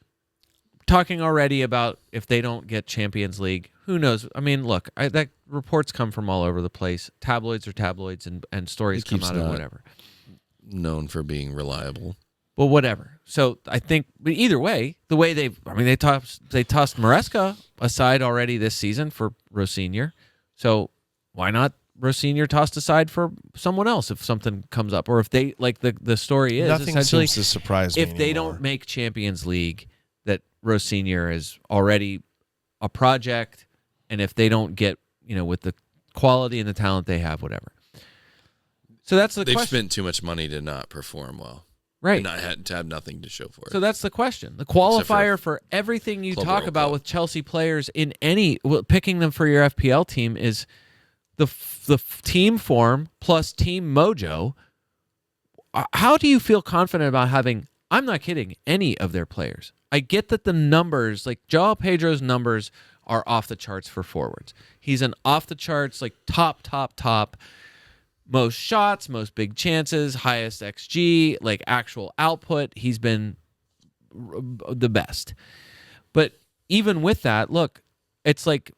talking already about if they don't get Champions League. Who knows? I mean, look, that reports come from all over the place. Tabloids are tabloids, and stories come out of whatever. Known for being reliable. But whatever. So I think, but either way, the way they tossed Maresca aside already this season for Rosinha. So why not Rosinha tossed aside for someone else if something comes up, or if they like the story is Nothing essentially seems to surprise me if they anymore. don't make Champions League, that Rosinha is already a project. And if they don't get, with the quality and the talent they have, whatever. So that's the question. They've spent too much money to not perform well. Right. And to have nothing to show for it. So that's the question. The qualifier for everything you Club talk World about Cup. with Chelsea players in picking them for your FPL team is the team form plus team mojo. How do you feel confident about having, I'm not kidding, any of their players? I get that the numbers, like João Pedro's numbers, are off the charts for forwards. He's an off the charts, like top, most shots, most big chances, highest XG, like actual output. He's been the best. But even with that, look, it's like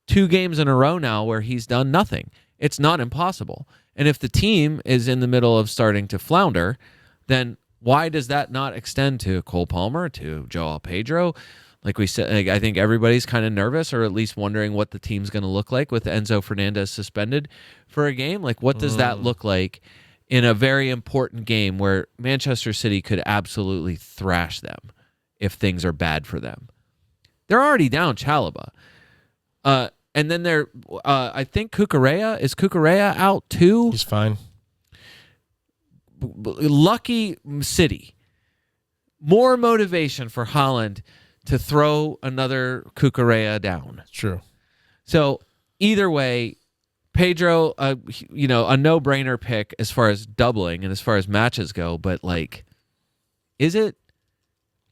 2 games in a row now where he's done nothing. It's not impossible. And if the team is in the middle of starting to flounder, then why does that not extend to Cole Palmer, to João Pedro? Like we said, I think everybody's kind of nervous, or at least wondering what the team's going to look like with Enzo Fernandez suspended for a game. Like, what does that look like in a very important game where Manchester City could absolutely thrash them if things are bad for them? They're already down Chalobah. And then I think is Cucurella out too? He's fine. Lucky City. More motivation for Haaland to throw another Cucurella down. True. So either way, Pedro, a no-brainer pick as far as doubling and as far as matches go. But like, is it?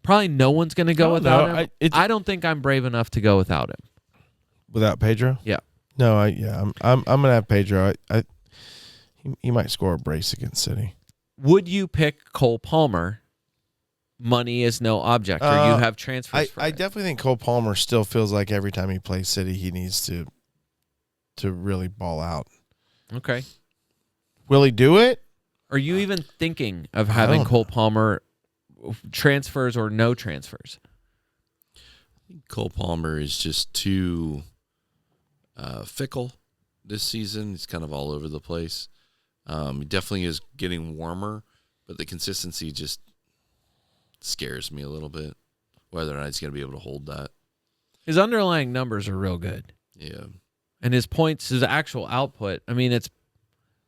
Probably no one's going to go without him. I don't think I'm brave enough to go without him. Without Pedro? Yeah. No, I'm gonna have Pedro. He might score a brace against City. Would you pick Cole Palmer? Money is no object, or you have transfers for I it? definitely think Cole Palmer still feels like every time he plays City, he needs to really ball out. Okay. Will he do it? Are you even thinking of having Cole Palmer transfers or no transfers? Cole Palmer is just too fickle this season. He's kind of all over the place. He definitely is getting warmer, but the consistency just scares me a little bit, whether or not he's going to be able to hold that. His underlying numbers are real good. Yeah. And his points, his actual output, I mean,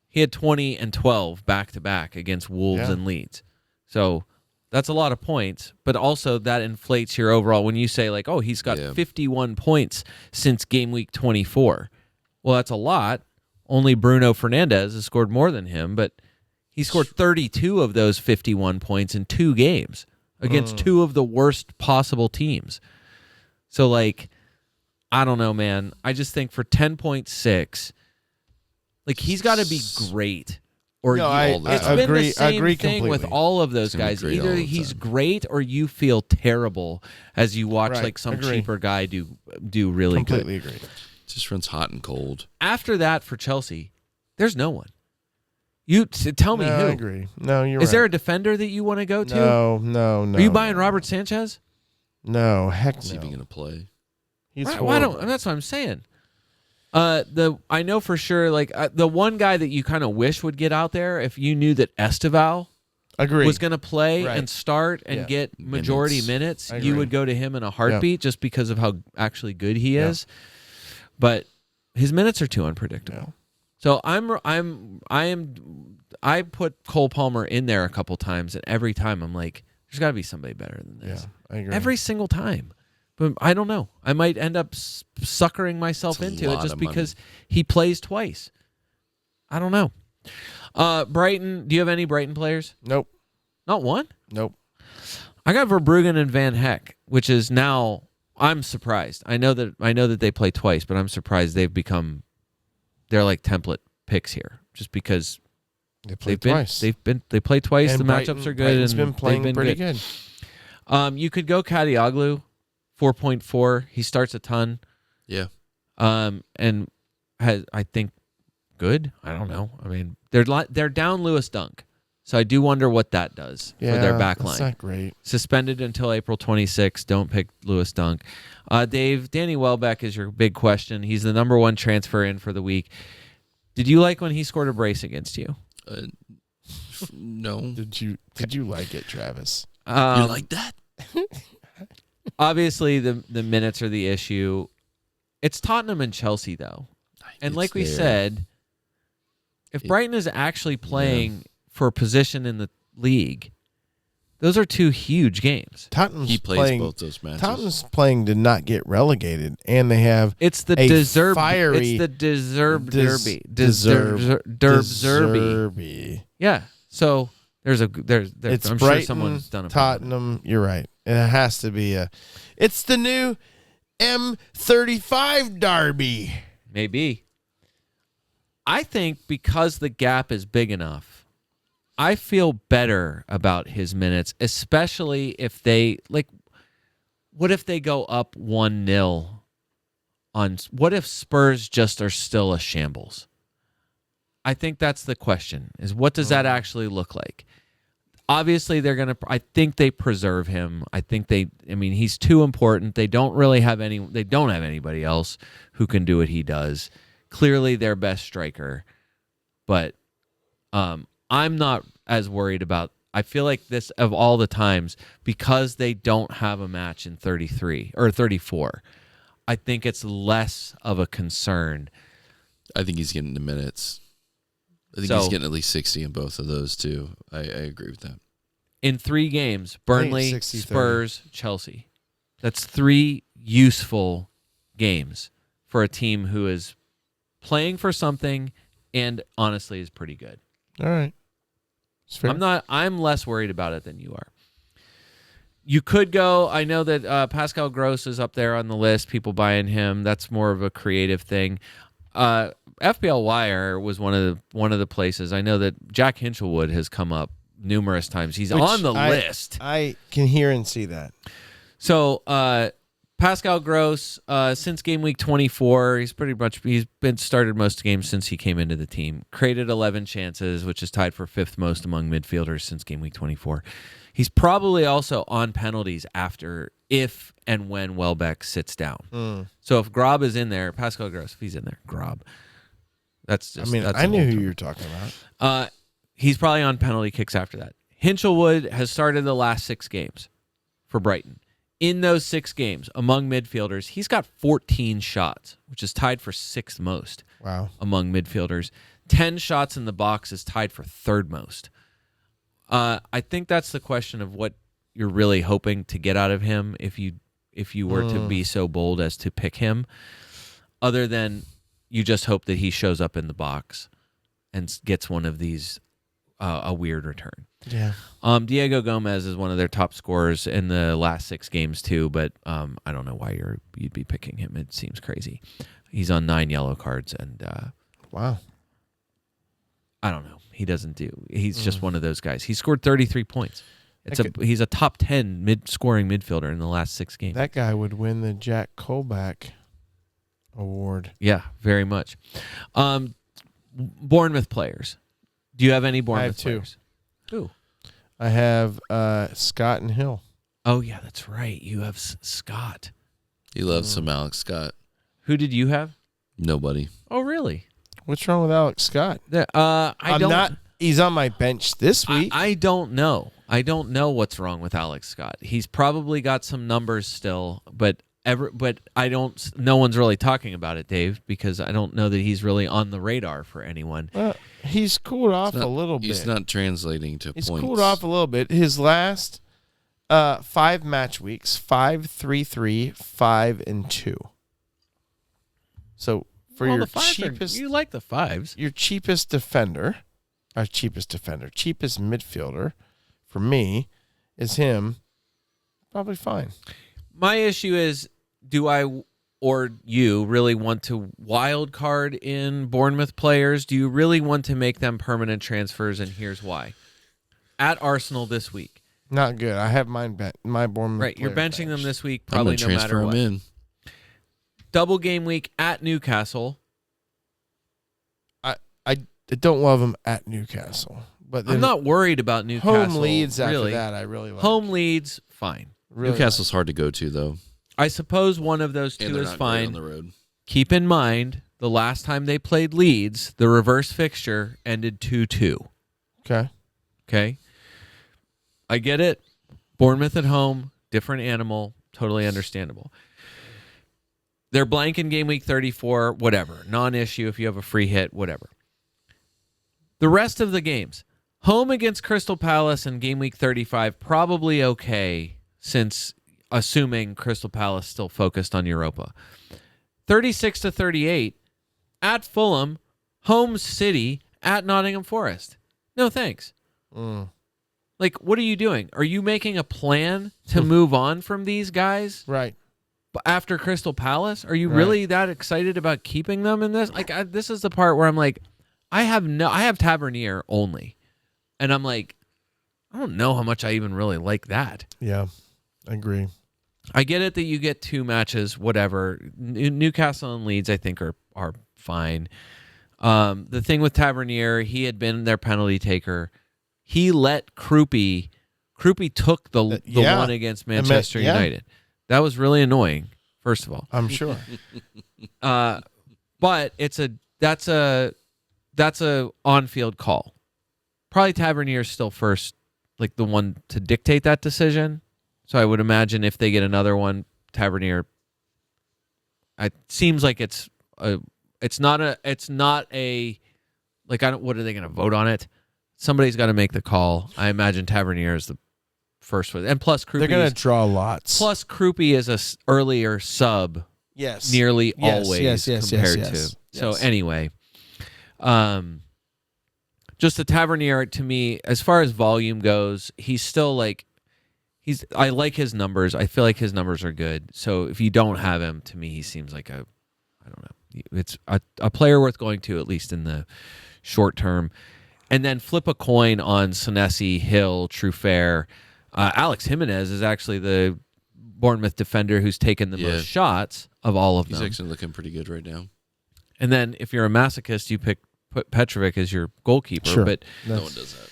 he had 20 and 12 back-to-back against Wolves and Leeds. So that's a lot of points, but also that inflates your overall. When you say, like, oh, he's got 51 points since game week 24. Well, that's a lot. Only Bruno Fernandes has scored more than him, but he scored 32 of those 51 points in 2 games against 2 of the worst possible teams. So, like, I don't know, man. I just think for 10.6, like, he's got to be great. Or it's been the same thing completely with all of those guys. Either he's great or you feel terrible as you watch like some cheaper guy do really good. Completely agree. Just runs hot and cold. After that for Chelsea, there's no one. You tell me who. I agree. No, you're right. Is there a defender that you want to go to? No. Are you buying Robert Sanchez? No, heck no. Is he even going to play? He's that's what I'm saying. I know for sure, like the one guy that you kind of wish would get out there, if you knew that Esteval was going to play and start and get majority minutes, you would go to him in a heartbeat just because of how actually good he is. But his minutes are too unpredictable. So I put Cole Palmer in there a couple times, and every time I'm like, there's got to be somebody better than this. Yeah, I agree. Every single time. But I don't know. I might end up suckering myself into it just because he plays twice. I don't know. Brighton, do you have any Brighton players? Nope. Not one? Nope. I got Verbruggen and Van Heck, which is now I'm surprised. I know that they play twice, but I'm surprised they're like template picks here just because they play twice. They play twice. And the matchups are good. Brighton's and been playing pretty good. You could go Kadioglu. 4.4. He starts a ton. Yeah. And has, I think, good. I don't know. I mean, they're down Lewis Dunk, so I do wonder what that does for their back line. That's not great. Suspended until April 26th. Don't pick Lewis Dunk. Dave, Danny Welbeck is your big question. He's the number 1 transfer in for the week. Did you like when he scored a brace against you? No. Did you like it, Travis? You like that? Obviously, the minutes are the issue. It's Tottenham and Chelsea, though. And like we said, if Brighton is actually playing for a position in the league, those are 2 huge games. He plays both those matches. Tottenham's playing to not get relegated, and they have it's the deserve derby. Yeah. So there's it's I'm Brighton, sure someone's done a Tottenham. You're right. It has to be it's the new M35 derby. Maybe. I think because the gap is big enough, I feel better about his minutes, especially if they what if they go up 1-0 on what if Spurs just are still a shambles? I think that's the question, is what does that actually look like? Obviously, I think they preserve him. He's too important. They don't have anybody else who can do what he does. Clearly their best striker. But I'm not as worried about, I feel like this of all the times, because they don't have a match in 33 or 34, I think it's less of a concern. I think he's getting the minutes. I think he's getting at least 60 in both of those, too. I agree with that. In 3 games, Burnley, Spurs, Chelsea. That's 3 useful games for a team who is playing for something and honestly is pretty good. All right. I'm less worried about it than you are. You could go, I know that Pascal Gross is up there on the list, people buying him. That's more of a creative thing. FPL Wire was one of the places. I know that Jack Hinchelwood has come up numerous times. He's on the list. I can hear and see that. So Pascal Gross, since game week 24, he's been started most games since he came into the team. Created 11 chances, which is tied for 5th most among midfielders since game week 24. He's probably also on penalties after if and when Welbeck sits down. So if Grob is in there, Pascal Gross, if he's in there, Grob. That's just. I knew who you were talking about. He's probably on penalty kicks after that. Hinchelwood has started the last 6 games for Brighton. In those 6 games, among midfielders, he's got 14 shots, which is tied for 6th most. Wow. Among midfielders. 10 shots in the box is tied for 3rd most. I think that's the question of what you're really hoping to get out of him if you were to be so bold as to pick him, other than you just hope that he shows up in the box and gets one of these a weird return. Yeah. Diego Gomez is one of their top scorers in the last 6 games too, but I don't know why you'd be picking him. It seems crazy. He's on 9 yellow cards, and wow. I don't know. He's just one of those guys. He scored 33 points. He's a top 10 scoring midfielder in the last 6 games. That guy would win the Jack Colback award. Yeah, very much. Bournemouth players. Do you have any Bournemouth players? Who? I have Scott and Hill. Oh, yeah, that's right. You have Scott. He loves some Alex Scott. Who did you have? Nobody. Oh, really? What's wrong with Alex Scott? He's on my bench this week. I don't know. I don't know what's wrong with Alex Scott. He's probably got some numbers still, but I don't. No one's really talking about it, Dave, because I don't know that he's really on the radar for anyone. He's cooled off a little bit. He's not translating to points. He's cooled off a little bit. His last 5 match weeks: 5-3-3, 5-2. So for your cheapest, you like the 5s. Your cheapest defender, cheapest midfielder, for me, is him. Probably fine. My issue is, do I or you really want to wild card in Bournemouth players? Do you really want to make them permanent transfers? And here's why. At Arsenal this week. Not good. I have my Bournemouth. Right, you're benching them this week, probably no matter what. In. Double game week at Newcastle. I don't love him at Newcastle, but I'm not worried about Newcastle. Home Leeds after that, I really like. Home Leeds, fine. Really Newcastle's hard to go to, though. I suppose one of those two is fine. On the road. Keep in mind, the last time they played Leeds, the reverse fixture ended 2-2. Okay. I get it. Bournemouth at home, different animal, totally understandable. They're blank in game week 34, whatever. Non-issue if you have a free hit, whatever. The rest of the games, home against Crystal Palace in game week 35, probably okay, since assuming Crystal Palace still focused on Europa. 36-38 at Fulham, home City at Nottingham Forest. No thanks. Like, what are you doing? Are you making a plan to move on from these guys? Right. After Crystal Palace? Are you really that excited about keeping them in this? Like, this is the part where I'm like, I have Tavernier only. And I'm like, I don't know how much I even really like that. Yeah, I agree. I get it that you get 2 matches, whatever. Newcastle and Leeds, I think, are fine. The thing with Tavernier, he had been their penalty taker. He let Krupi took the one against Manchester United. That was really annoying, first of all. I'm sure. But that's a on-field call. Probably Tavernier's still first, like the one to dictate that decision. So I would imagine if they get another one, Tavernier. It seems like it's not a like what are they going to vote on it? Somebody's got to make the call. I imagine Tavernier is the first one, and plus Krupi. They're going to draw lots. Plus Krupi is a earlier sub. Yes. Nearly always compared to. Yes. So anyway, just the Tavernier to me, as far as volume goes, he's still like I like his numbers. I feel like his numbers are good. So if you don't have him, to me, he seems like I don't know. It's a player worth going to, at least in the short term. And then flip a coin on Senesi, Hill, Truffert. Alex Jimenez is actually the Bournemouth defender who's taken the most shots of all of He's them. actually looking pretty good right now. And then if you're a masochist, you put Petrovic as your goalkeeper. Sure. But No one does that.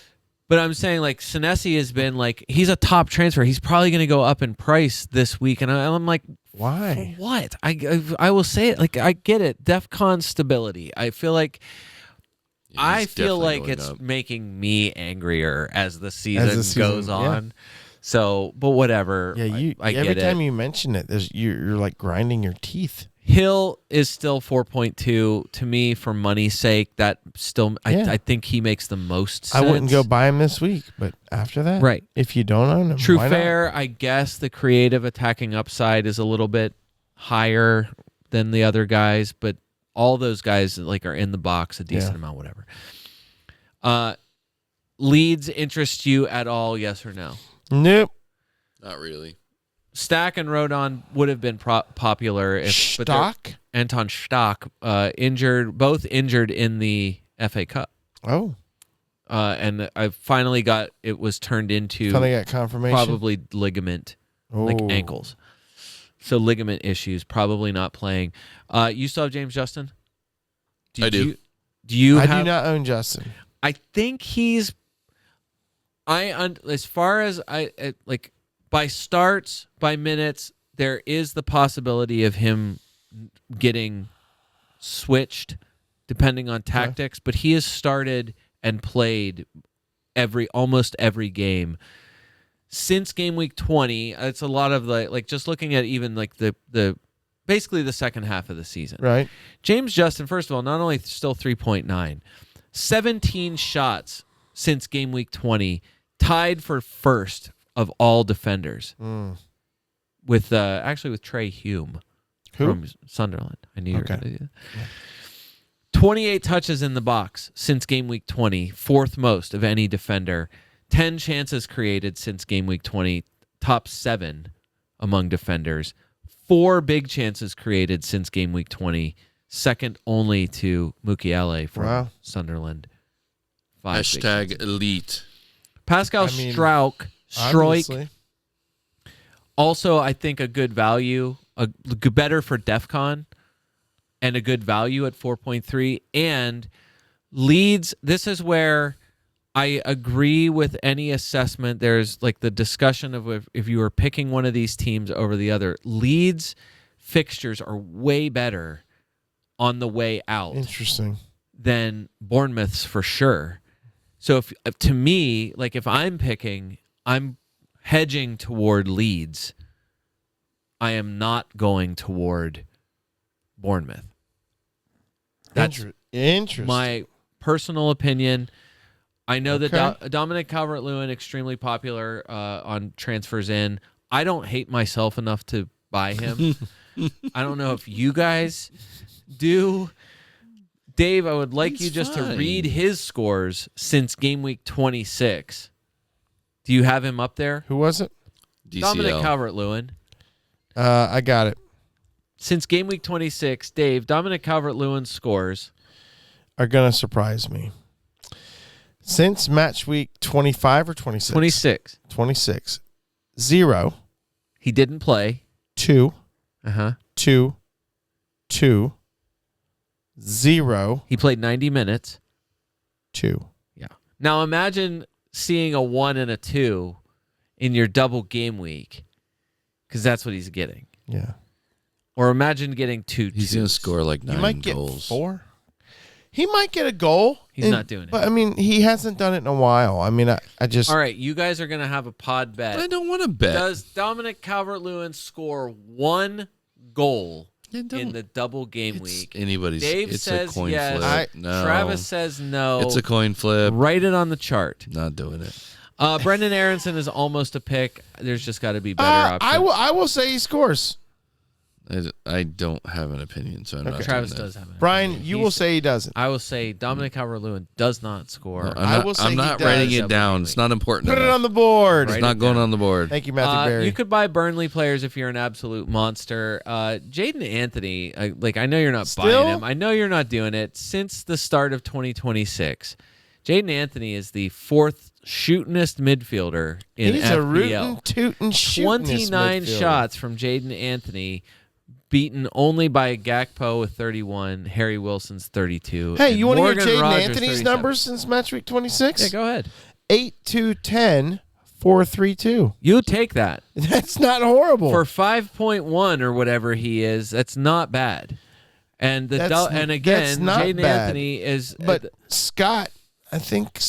But I'm saying, like, Senesi has been, like, he's a top transfer. He's probably going to go up in price this week. And I'm like, Why? for what? I will say it. Like, I get it. DEFCON stability. I feel like Yeah, he's definitely going it's up. making me angrier as the season goes yeah. on. So, but whatever. Yeah, I every get time it. you mention it, you're like grinding your teeth. Hill is still 4.2 to me for money's sake. That still, Yeah. I think he makes the most I sense. wouldn't go buy him this week, but after that, Right. if you don't own him, True why not? fair, I guess the creative attacking upside is a little bit higher than the other guys, but all those guys like are in the box a decent amount, whatever. Leeds interest you at all? Yes or no? Nope. Not really. Stack and Rodon would have been popular if but they're- Stock? Anton Stock both injured in the FA Cup. Oh, And I finally got it was turned into finally got confirmation. probably ligament, like Oh. ankles. So ligament issues, probably not playing. You still have James Justin? I do. Do you I have? do not own Justin. I think he's. As far as like by starts, by minutes, there is the possibility of him getting switched depending on tactics, but he has started and played almost every game since game week 20. It's a lot of like just looking at even like the basically the second half of the season. Right. James Justin, first of all, not only still 3.9, 17 shots since game week 20, tied for first of all defenders with actually with Trey Hume from Sunderland. I knew you were going to do that. Yeah. 28 touches in the box since game week 20, fourth most of any defender. 10 chances created since game week 20, top 7 among defenders. 4 big chances created since game week 20, second only to Mukiele from Sunderland. 5 big chances. #elite. Pascal Struijk, Obviously. also I think a good value, better for DEFCON, and a good value at 4.3. And Leeds, this is where I agree with any assessment. There's like the discussion of if you were picking one of these teams over the other. Leeds fixtures are way better on the way out Interesting. than Bournemouth's for sure. So if to me, like if I'm picking, I'm hedging toward Leeds. I am not going toward Bournemouth. That's Interesting. my personal opinion. I know that Dominic Calvert-Lewin, extremely popular on transfers in. I don't hate myself enough to buy him. I don't know if you guys do. Dave, I would like He's you just to fine. read his scores since game week 26. Do you have him up there? Who was it? Dominic DCL. Calvert-Lewin. I got it. Since game week 26, Dave, Dominic Calvert-Lewin's scores. Are gonna surprise me. Since match week 25 or 26? 26. 26. 0, He didn't play. 2, Uh-huh. 2, 2, 0, He played 90 minutes. 2. Yeah. Now imagine seeing a 1 and a 2 in your double game week, because that's what he's getting. Yeah. Or imagine getting 2 He's going to twos. score like He 9 might get goals. 4. He might get a goal. He's not doing it. But I mean, he hasn't done it in a while. I mean, I just All right, you guys are going to have a pod bet. I don't want to bet. Does Dominic Calvert-Lewin score 1 goal Yeah, don't. in the double game It's week? anybody's. Dave it's says a coin yes. flip. No. Travis says no. It's a coin flip. Write it on the chart. Not doing it. Brendan Aronson is almost a pick. There's just got to be better options. I will say he scores. I don't have an opinion, so I'm not. Travis doing does have an Brian, opinion. you He's- will say he doesn't. I will say Dominic Calvert-Lewin does not score. No, I will say I'm he not does. writing it Double down. game It's not important. Put it enough. on the board. Right. It's not going on the board. Thank you, Matthew Berry. You could buy Burnley players if you're an absolute monster. Jaden Anthony, I know you're not Still? buying him. I know you're not doing it. Since the start of 2026, Jaden Anthony is the fourth shootingest midfielder in He's FPL. a rootin', tootin', shootin'est 29 midfielder. shots from Jaden Anthony, beaten only by Gakpo with 31, Harry Wilson's 32. Hey, and you want to hear Morgan Jaden Rogers, Anthony's 37. numbers since match week 26? Yeah, go ahead. 8-2-10, 4-3-2. You take that. That's not horrible. For 5.1 or whatever he is, that's not bad. And That's again, not Jaden bad. Anthony is But Scott, I think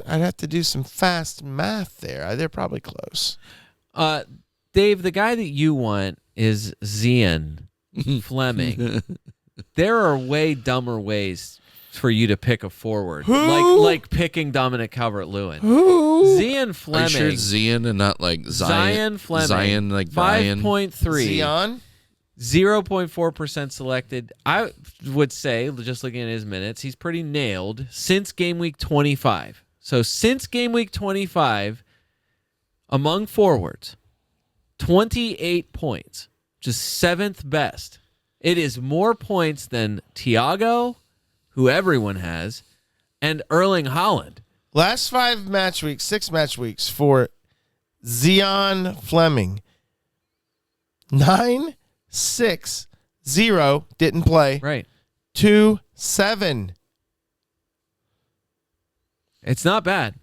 I'd have to do some fast math there. They're probably close. Dave, the guy that you want is Zian Fleming. There are way dumber ways for you to pick a forward, like picking Dominic Calvert-Lewin. Who? Zian Are you Fleming. sure it's Zion and not like Zion? Zion Fleming. Zion like Brian. 5.3. Zion? 0.4% selected. I would say, just looking at his minutes, he's pretty nailed since game week 25. So since game week 25, among forwards, 28 points, just seventh best. It is more points than Thiago, who everyone has, and Erling Haaland. Last 6 match weeks for Zion Fleming. 9-6-0 didn't play. Right. 2-7. It's not bad.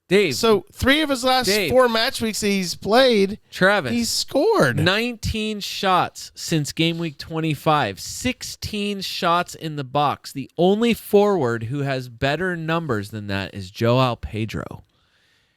Dave. So 3 of his last 4 match weeks that he's played, Travis. he's scored. 19 shots since game week 25. 16 shots in the box. The only forward who has better numbers than that is Joao Pedro.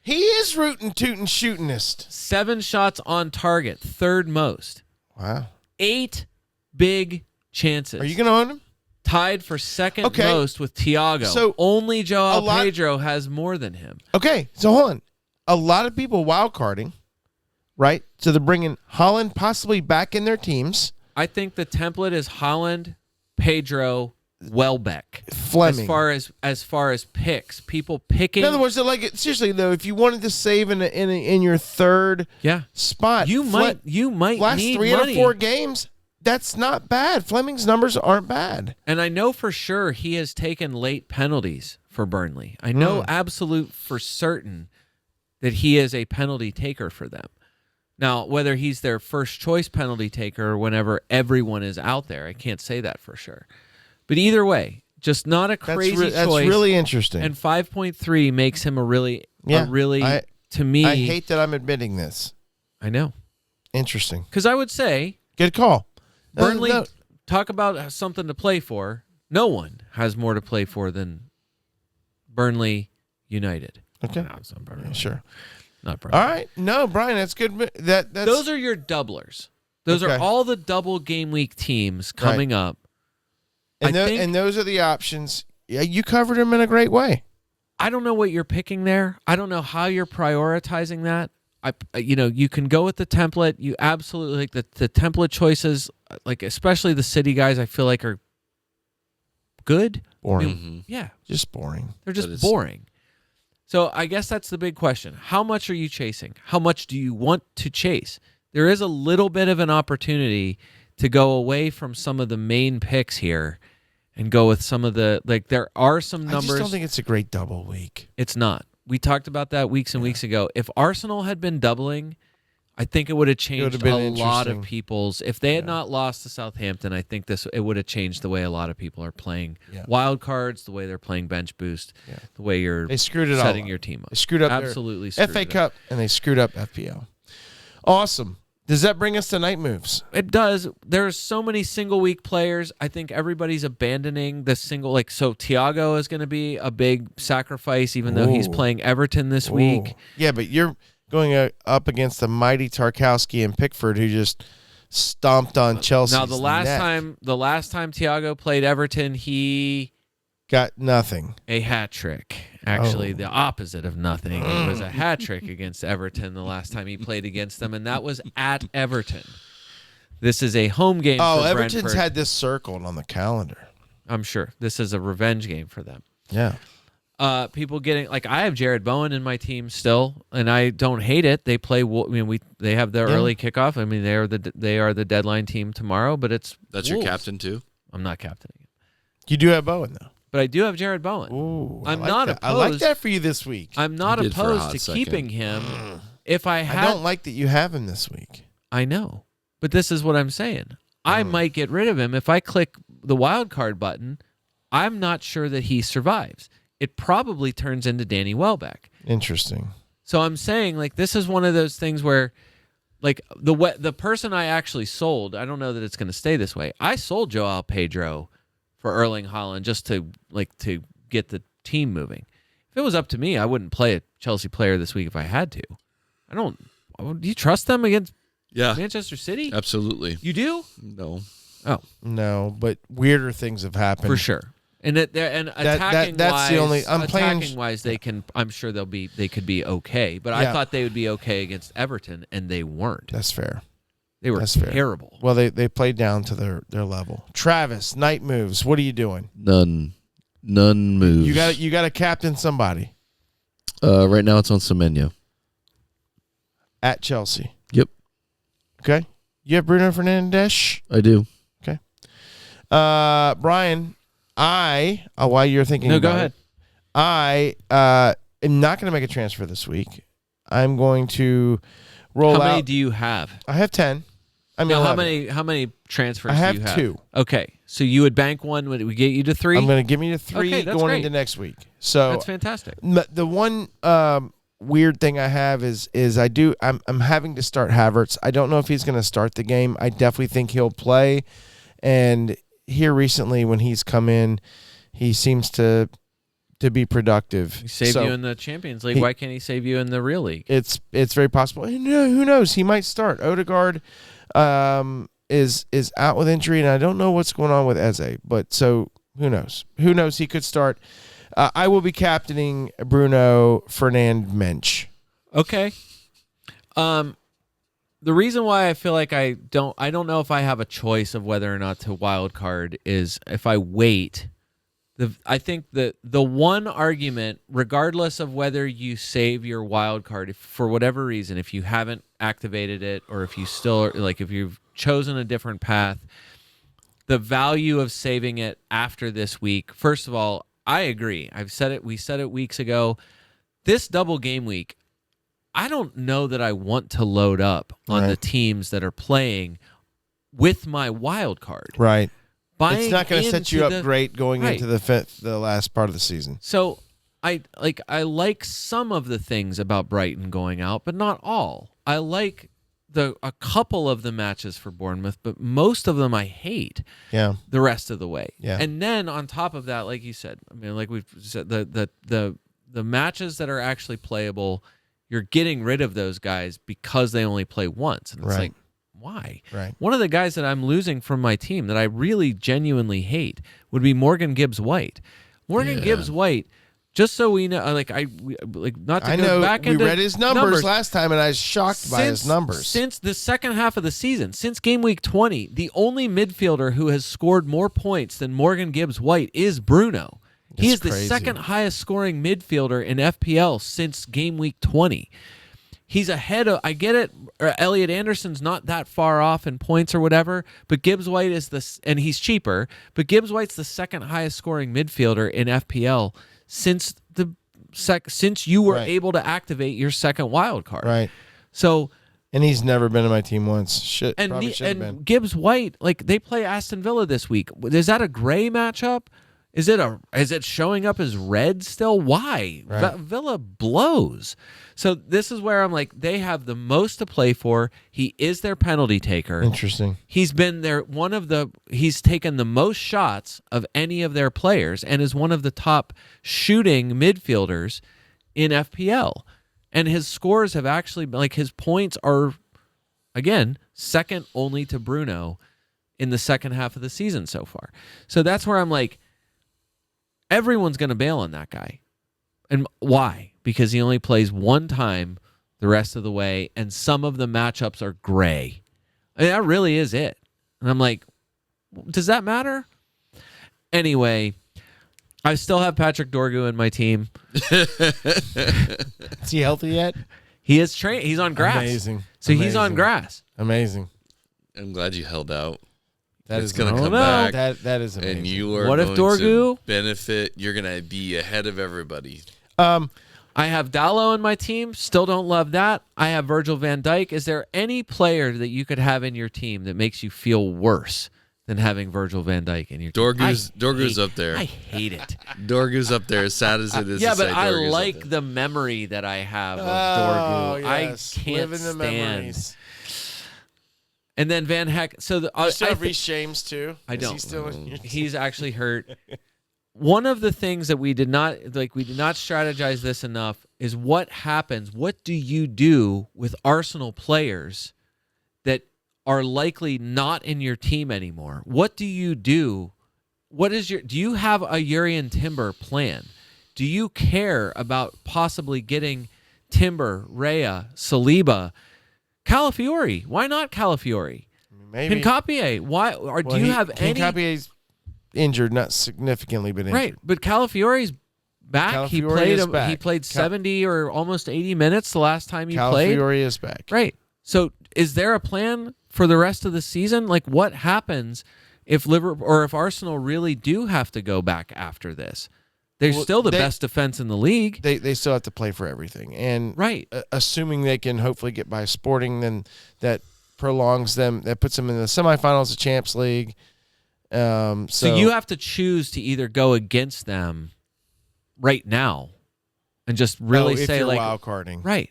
He is rootin', tootin', shootin'est. 7 shots on target, third most. Wow. 8 big chances. Are you going to own him? Tied for second most with Thiago. So only Joao Pedro has more than him. Okay, so hold on. A lot of people wild carding, right? So they're bringing Holland possibly back in their teams. I think the template is Haaland, Pedro, Welbeck. Fleming. As far as picks, people picking. In other words, seriously though, if you wanted to save in your third spot, you might last need 3 money. out of 4 games. That's not bad. Fleming's numbers aren't bad. And I know for sure he has taken late penalties for Burnley. I know absolute for certain that he is a penalty taker for them. Now, whether he's their first choice penalty taker whenever everyone is out there, I can't say that for sure. But either way, just not a crazy choice. That's really interesting. And 5.3 makes him to me. I hate that I'm admitting this. I know. Interesting. Because I would say, good call. Burnley, talk about something to play for. No one has more to play for than Burnley United. Okay. No, it's not Burnley. Yeah, sure. Not Burnley. All right. No, Brian, that's good. Those are your doublers. Those are all the double game week teams coming up. And those are the options. Yeah, you covered them in a great way. I don't know what you're picking there. I don't know how you're prioritizing that. You can go with the template. You absolutely like the template choices, like especially the City guys. I feel like are good. Boring. Yeah, just boring. They're just boring. So I guess that's the big question. How much are you chasing? How much do you want to chase? There is a little bit of an opportunity to go away from some of the main picks here and go with some of the there are some numbers. I just don't think it's a great double week. It's not. We talked about that weeks and weeks ago. If Arsenal had been doubling, I think it would have changed a lot of people's. If they had not lost to Southampton, I think it would have changed the way a lot of people are playing wild cards, the way they're playing bench boost, the way they screwed it setting all your team up. They screwed up absolutely their FA Cup and they screwed up FPL. Awesome. Does that bring us to night moves? It does. There's so many single week players. I think everybody's abandoning the single. So Thiago is going to be a big sacrifice, even though he's playing Everton this week. Yeah, but you're going up against the mighty Tarkowski and Pickford, who just stomped on Chelsea. Now the last time Thiago played Everton, he got nothing. A hat trick. Actually, the opposite of nothing. It was a hat trick against Everton the last time he played against them, and that was at Everton. This is a home game for Everton's Brentford. had this circled on the calendar. I'm sure. This is a revenge game for them. Yeah. People getting I have Jared Bowen in my team still, and I don't hate it. They play. They have their early kickoff. I mean, they are the deadline team tomorrow, but it's that's Wolves. your captain too. I'm not captaining him. You do have Bowen though. but I do have Jared Bowen. Ooh, I'm I like not that. opposed. I like that for you this week. I'm not You did for a opposed hot to second. keeping him if I I had. don't like that you have him this week. I know, but this is what I'm saying. I might get rid of him if I click the wild card button. I'm not sure that he survives. It probably turns into Danny Welbeck. Interesting. So I'm saying, like, this is one of those things where, like, the person I actually sold, I don't know that it's going to stay this way. I sold Joao Pedro for Erling Haaland just to get the team moving. If it was up to me, I wouldn't play a Chelsea player this week if I had to. Do you trust them against Manchester City? Absolutely. You do? No. Oh, No, but weirder things have happened. for sure. And attacking that's wise, the only. I'm attacking playing. wise, they can. I'm sure they could be okay. But I Yeah. thought they would be okay against Everton, and they weren't. That's fair. They were That's fair. terrible. Well, they played down to their level. Travis, night moves. What are you doing? None moves. You got to captain somebody Right now it's on Semenyo. at Chelsea. Yep, Okay. You have Bruno Fernandes. I do. Brian, while you're thinking No, about go ahead. it, I am not going to make a transfer this week. I'm going to roll How out. many do you have? I have 10. I mean, No, 11. how many transfers I have do you have? 2. Okay, so you would bank one. Would we get you to 3? I'm going to give me to 3 Okay, that's going great. into next week. So That's fantastic. the one weird thing I have is I'm having to start Havertz. I don't know if he's going to start the game. I definitely think he'll play. And here recently, when he's come in, he seems to be productive. He saved So you in the Champions League. Why can't he save you in the real league? It's very possible. And, who knows? He might start. Odegaard is out with injury, and I don't know what's going on with Eze. But so who knows? Who knows? He could start. I will be captaining Bruno Fernandes. Okay. The reason why I feel like I don't know if I have a choice of whether or not to wild card is if I wait. I think the one argument, regardless of whether you save your wild card, if for whatever reason, if you haven't activated it or if you still if you've chosen a different path, the value of saving it after this week. First of all, I agree. I've said it. We said it weeks ago. This double game week, I don't know that I want to load up on the teams that are playing with my wild card. Right. Buying It's not going to set you into up great going Right. into the last part of the season. So I like some of the things about Brighton going out, but not all. I like a couple of the matches for Bournemouth, but most of them I hate. Yeah. The rest of the way. Yeah. And then on top of that, like you said, I mean, like we've said, the matches that are actually playable, you're getting rid of those guys because they only play once. And it's Right. like, why? Right. One of the guys that I'm losing from my team that I really genuinely hate would be Morgan Gibbs-White. Morgan Gibbs-White, just so we know, not to I go know back we into read his numbers last time, and I was shocked by his numbers. Since the second half of the season, since game week 20, the only midfielder who has scored more points than Morgan Gibbs-White is Bruno. He That's is the crazy. second highest scoring midfielder in FPL since game week 20. He's ahead of, I get it, Elliot Anderson's not that far off in points or whatever, but Gibbs-White is and he's cheaper, but Gibbs-White's the second highest scoring midfielder in FPL since since you were Right. able to activate your second wild card. Right. So, And he's never been in my team once. Shit. and Probably should have been. Gibbs-White, like they play Aston Villa this week. Is that a gray matchup? Is it showing up as red still? Why? Right. Villa blows. So this is where I'm like, they have the most to play for. He is their penalty taker. Interesting. He's been he's taken the most shots of any of their players and is one of the top shooting midfielders in FPL. And his scores have actually, like his points are, again, second only to Bruno in the second half of the season so far. So that's where I'm like, everyone's going to bail on that guy. And why? Because he only plays one time the rest of the way, and some of the matchups are gray. I mean, that really is it. And I'm like, does that matter? Anyway, I still have Patrick Dorgu in my team. Is he healthy yet? He is trained. He's on grass. Amazing. So he's on Amazing. grass. Amazing. I'm glad you held out. It's going to I come don't know. back. That is amazing. And you are What if going Dorgu? to benefit. You're going to be ahead of everybody. I have Dallo in my team. Still don't love that. I have Virgil van Dijk. Is there any player that you could have in your team that makes you feel worse than having Virgil van Dijk in your team? Dorgu's up there. I hate it. Dorgu's up there, as sad as it is. Yeah, to but say, I Dorgu's like up there. the memory that I have of Oh, Dorgu. yes. I can't Live in the stand. memories. And then Van Heck. So the, You still have Reece James too. I Is he don't. still in your He's actually hurt. One of the things that we did not strategize this enough is what happens. What do you do with Arsenal players that are likely not in your team anymore? What do you do? Do you have a Urian Timber plan? Do you care about possibly getting Timber, Raya, Saliba, Calafiori? Why not Calafiori? maybe. Hincapié. Why? Or do you have any? Hincapié's injured, not significantly, but injured. Right, but Calafiori's back. He Calafiori played. is back. He played 70 or almost 80 minutes the last time he played. Calafiori is back. Right. So, is there a plan for the rest of the season? Like, what happens if Liverpool or if Arsenal really do have to go back after this? They're still the best defense in the league. They still have to play for everything, and Right. Assuming they can hopefully get by Sporting, then that prolongs them. That puts them in the semifinals of Champs League. So you have to choose to either go against them right now and just really if say you're like wild carding, right,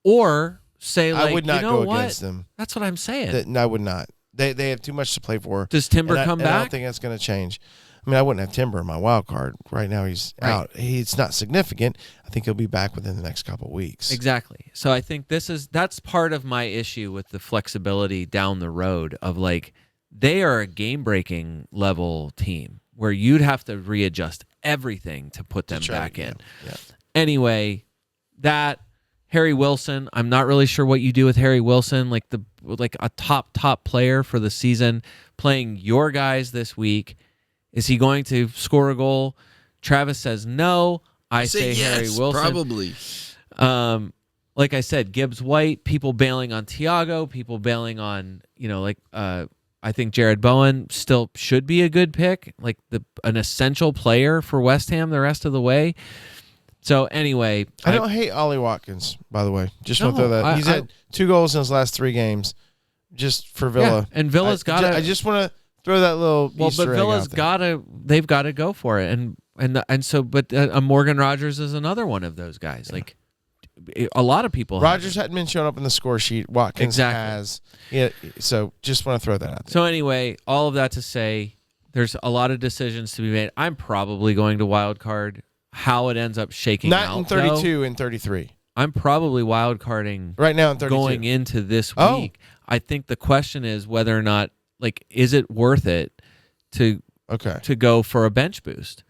or say like I would not you know go what? against them. That's what I'm saying. I would not. They have too much to play for. Does Timber And come I don't back? think that's going to change. I mean, I wouldn't have Timber in my wild card right now. He's Right. out. He's not significant. I think he'll be back within the next couple of weeks. Exactly. So I think that's part of my issue with the flexibility down the road of like they are a game-breaking level team where you'd have to readjust everything to put them back in. Yeah. Anyway, that Harry Wilson, I'm not really sure what you do with Harry Wilson, like a top player for the season, playing your guys this week. Is he going to score a goal? Travis says no. I say yes, Harry Wilson. Probably. Like I said, Gibbs White, people bailing on Thiago, people bailing on, I think Jared Bowen still should be a good pick, like an essential player for West Ham the rest of the way. So anyway, I don't hate Ollie Watkins, by the way. Just want to No, throw that. He's had 2 goals in his last 3 games, just for Villa. Yeah, and Villa's got I just want to throw that little. well, Easter but egg Villa's out there. they've got to go for it, and so, but Morgan Rogers is another one of those guys. Yeah. Like a lot of people, Rogers hadn't been shown up in the score sheet. Watkins has. Yeah, so just want to throw that out there. So anyway, all of that to say, there's a lot of decisions to be made. I'm probably going to wild card. How it ends up shaking out, Not in 32 and 33. I'm probably wild carding right now in 32. going into this week. I think the question is whether or not, like, is it worth it to go for a bench boost,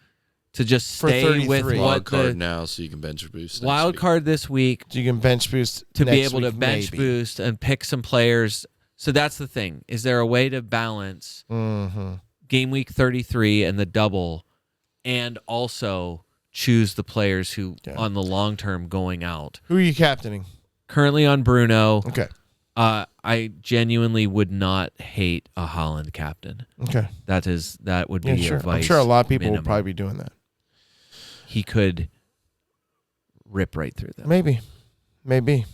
to just stay with wild what card now, so you can bench boost. Wild card this week, so you can bench boost to be next able to week, bench maybe. boost and pick some players. So that's the thing. Is there a way to balance game week 33 and the double, and also choose the players who on the long term going out? Who are you captaining? Currently on Bruno. Okay. I genuinely would not hate a Holland captain. Okay. That would be sure. a vice. I'm sure a lot of people minimum. will probably be doing that. He could rip right through them. Maybe.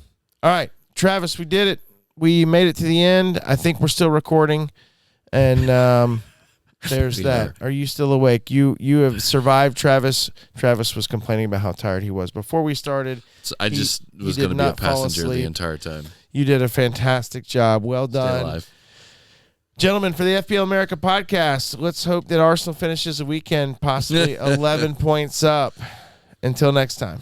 All right, Travis, we did it. We made it to the end. I think we're still recording, and there's that. Are you still awake? You have survived, Travis. Travis was complaining about how tired he was before we started. So I just was going to be a passenger the entire time. You did a fantastic job. Well done. Stay alive. Gentlemen, for the FPL America podcast, let's hope that Arsenal finishes the weekend possibly 11 points up. Until next time.